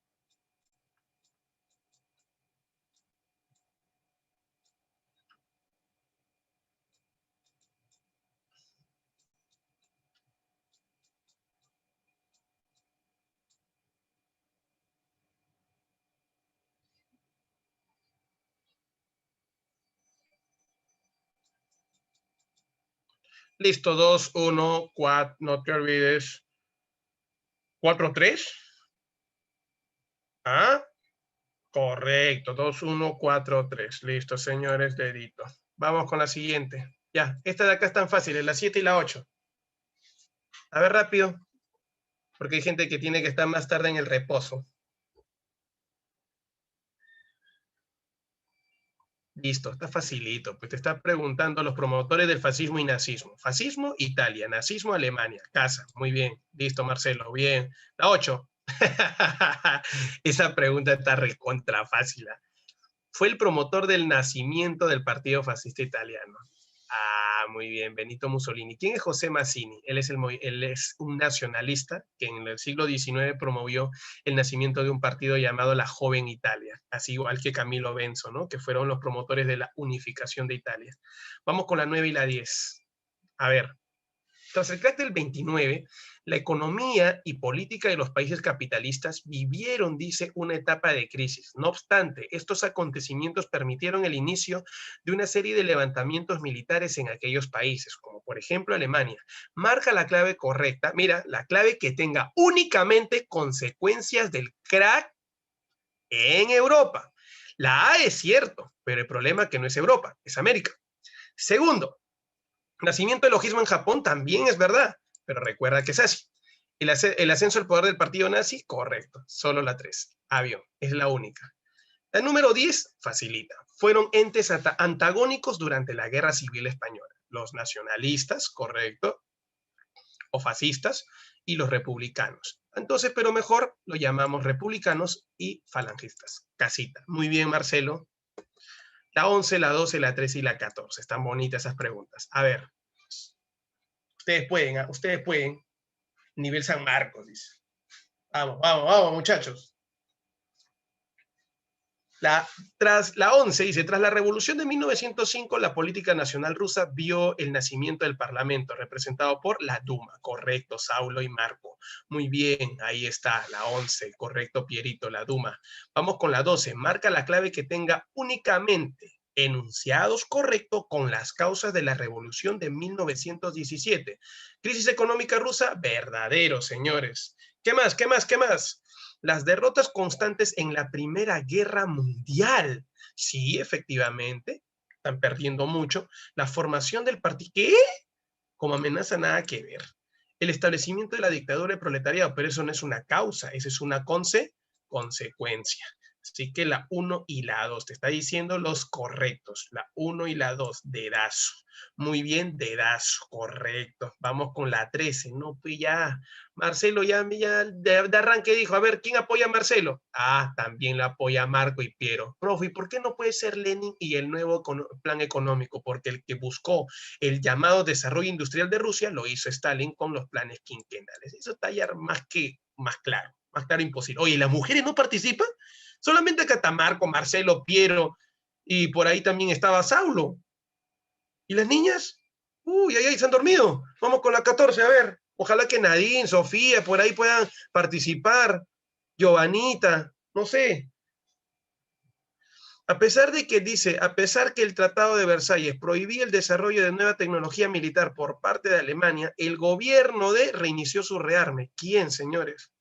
Listo, 2, 1, 4, no te olvides. 4, 3. ¿Ah? Correcto, 2, 1, 4, 3. Listo, señores, dedito. Vamos con la siguiente. Ya, esta de acá es tan fácil, es la 7 y la 8. A ver, rápido, porque hay gente que tiene que estar más tarde en el reposo. Listo, está facilito, pues te está preguntando los promotores del fascismo y nazismo. Fascismo, Italia, nazismo, Alemania. Casa, muy bien. Listo, Marcelo, bien. La 8. Esa pregunta está recontra fácil. Fue el promotor del nacimiento del Partido Fascista Italiano. Ah, muy bien, Benito Mussolini. ¿Quién es José Mazzini? Él es un nacionalista que en el siglo XIX promovió el nacimiento de un partido llamado la Joven Italia, así igual que Camilo Benso, ¿no? Que fueron los promotores de la unificación de Italia. Vamos con la 9 y la 10. A ver, Tras el crack del 29, la economía y política de los países capitalistas vivieron, dice, una etapa de crisis. No obstante, estos acontecimientos permitieron el inicio de una serie de levantamientos militares en aquellos países, como por ejemplo Alemania. Marca la clave correcta, mira, la clave que tenga únicamente consecuencias del crack en Europa. La A es cierto, pero el problema es que no es Europa, es América. Segundo, nacimiento del lojismo en Japón también es verdad, pero recuerda que es así. El ascenso al poder del partido nazi, correcto, solo la 3. Avión, es la única. La número 10, facilita. Fueron entes antagónicos durante la Guerra Civil Española. Los nacionalistas, correcto, o fascistas, y los republicanos. Entonces, pero mejor lo llamamos republicanos y falangistas. Casita. Muy bien, Marcelo. La 11, la 12, la 13 y la 14. Están bonitas esas preguntas. A ver. Ustedes pueden. Nivel San Marcos, dice. Vamos, vamos, vamos, muchachos. Tras la 11, dice, tras la revolución de 1905, la política nacional rusa vio el nacimiento del parlamento, representado por la Duma. Correcto, Saulo y Marco. Muy bien, ahí está, la 11. Correcto, Pierito, la Duma. Vamos con la 12. Marca la clave que tenga únicamente enunciados correctos con las causas de la revolución de 1917. Crisis económica rusa, verdadero, señores. ¿Qué más? ¿Qué más? ¿Qué más? Las derrotas constantes en la Primera Guerra Mundial. Sí, efectivamente, están perdiendo mucho. La formación del partido. ¿Qué? Como amenaza, nada que ver. El establecimiento de la dictadura del proletariado, pero eso no es una causa, eso es una consecuencia. Así que la 1 y la 2, te está diciendo los correctos. La 1 y la 2, dedazo. Muy bien, dedazo, correcto. Vamos con la 13. No, pues ya, Marcelo ya de arranque dijo, a ver, ¿quién apoya a Marcelo? Ah, también lo apoya Marco y Piero. Profe, ¿y por qué no puede ser Lenin y el nuevo plan económico? Porque el que buscó el llamado desarrollo industrial de Rusia lo hizo Stalin con los planes quinquenales. Eso está ya más claro imposible. Oye, ¿las mujeres no participan? Solamente Catamarco, Marcelo, Piero, y por ahí también estaba Saulo. ¿Y las niñas? Uy, ahí se han dormido. Vamos con la 14, a ver. Ojalá que Nadine, Sofía, por ahí puedan participar. Giovanita, no sé. A pesar que el Tratado de Versalles prohibía el desarrollo de nueva tecnología militar por parte de Alemania, el gobierno reinició su rearme. ¿Quién, señores?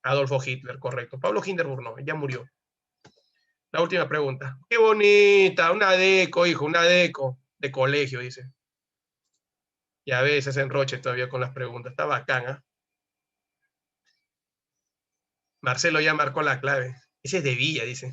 Adolfo Hitler, correcto. Pablo Hindenburg no, ya murió. La última pregunta. Qué bonita, una deco, hijo, una deco de colegio, dice. Y a veces enroche todavía con las preguntas. Está bacán, ¿eh? Marcelo ya marcó la clave. Ese es de Villa, dice.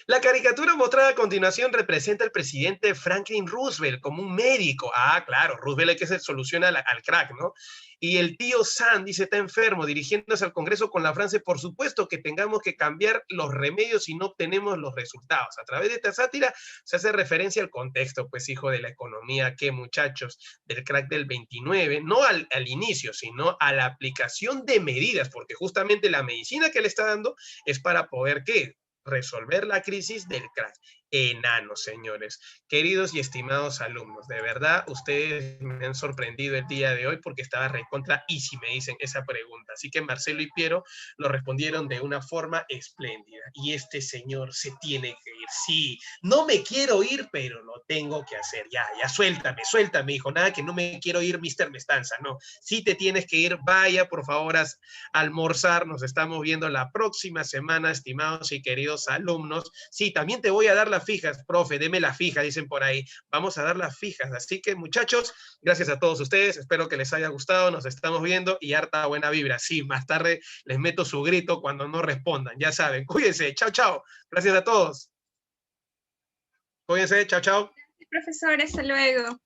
La caricatura mostrada a continuación representa al presidente Franklin Roosevelt como un médico. Ah, claro, Roosevelt es que se soluciona al crack, ¿no? Y el tío Sam, dice, está enfermo, dirigiéndose al Congreso con la frase, por supuesto que tengamos que cambiar los remedios si no obtenemos los resultados. A través de esta sátira se hace referencia al contexto, pues, hijo de la economía, que muchachos, del crack del 29, no al inicio, sino a la aplicación de medidas, porque justamente la medicina que le está dando es para poder, ¿qué? Resolver la crisis del crack. Enano, señores. Queridos y estimados alumnos, de verdad, ustedes me han sorprendido el día de hoy porque estaba recontra y si me dicen esa pregunta. Así que Marcelo y Piero lo respondieron de una forma espléndida. Y este señor se tiene que ir. Sí, no me quiero ir, pero lo tengo que hacer. Ya, suéltame, hijo. Nada que no me quiero ir, Mr. Mestanza. No, si te tienes que ir, vaya, por favor, a almorzar. Nos estamos viendo la próxima semana, estimados y queridos alumnos. Sí, también te voy a dar las fijas, profe, deme la fija, dicen por ahí. Vamos a dar las fijas. Así que, muchachos, gracias a todos ustedes. Espero que les haya gustado. Nos estamos viendo y harta buena vibra. Sí, más tarde les meto su grito cuando no respondan. Ya saben, cuídense. Chao, chao. Gracias a todos. Cuídense. Chao, chao. Profesor, hasta luego.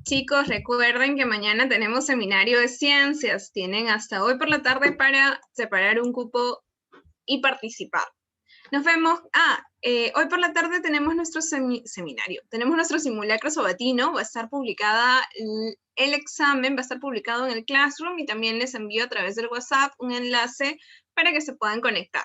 Chicos, recuerden que mañana tenemos seminario de ciencias. Tienen hasta hoy por la tarde para separar un cupo y participar. Nos vemos. Hoy por la tarde tenemos nuestro seminario. Tenemos nuestro simulacro sabatino. Va a estar publicada, el examen va a estar publicado en el Classroom y también les envío a través del WhatsApp un enlace para que se puedan conectar.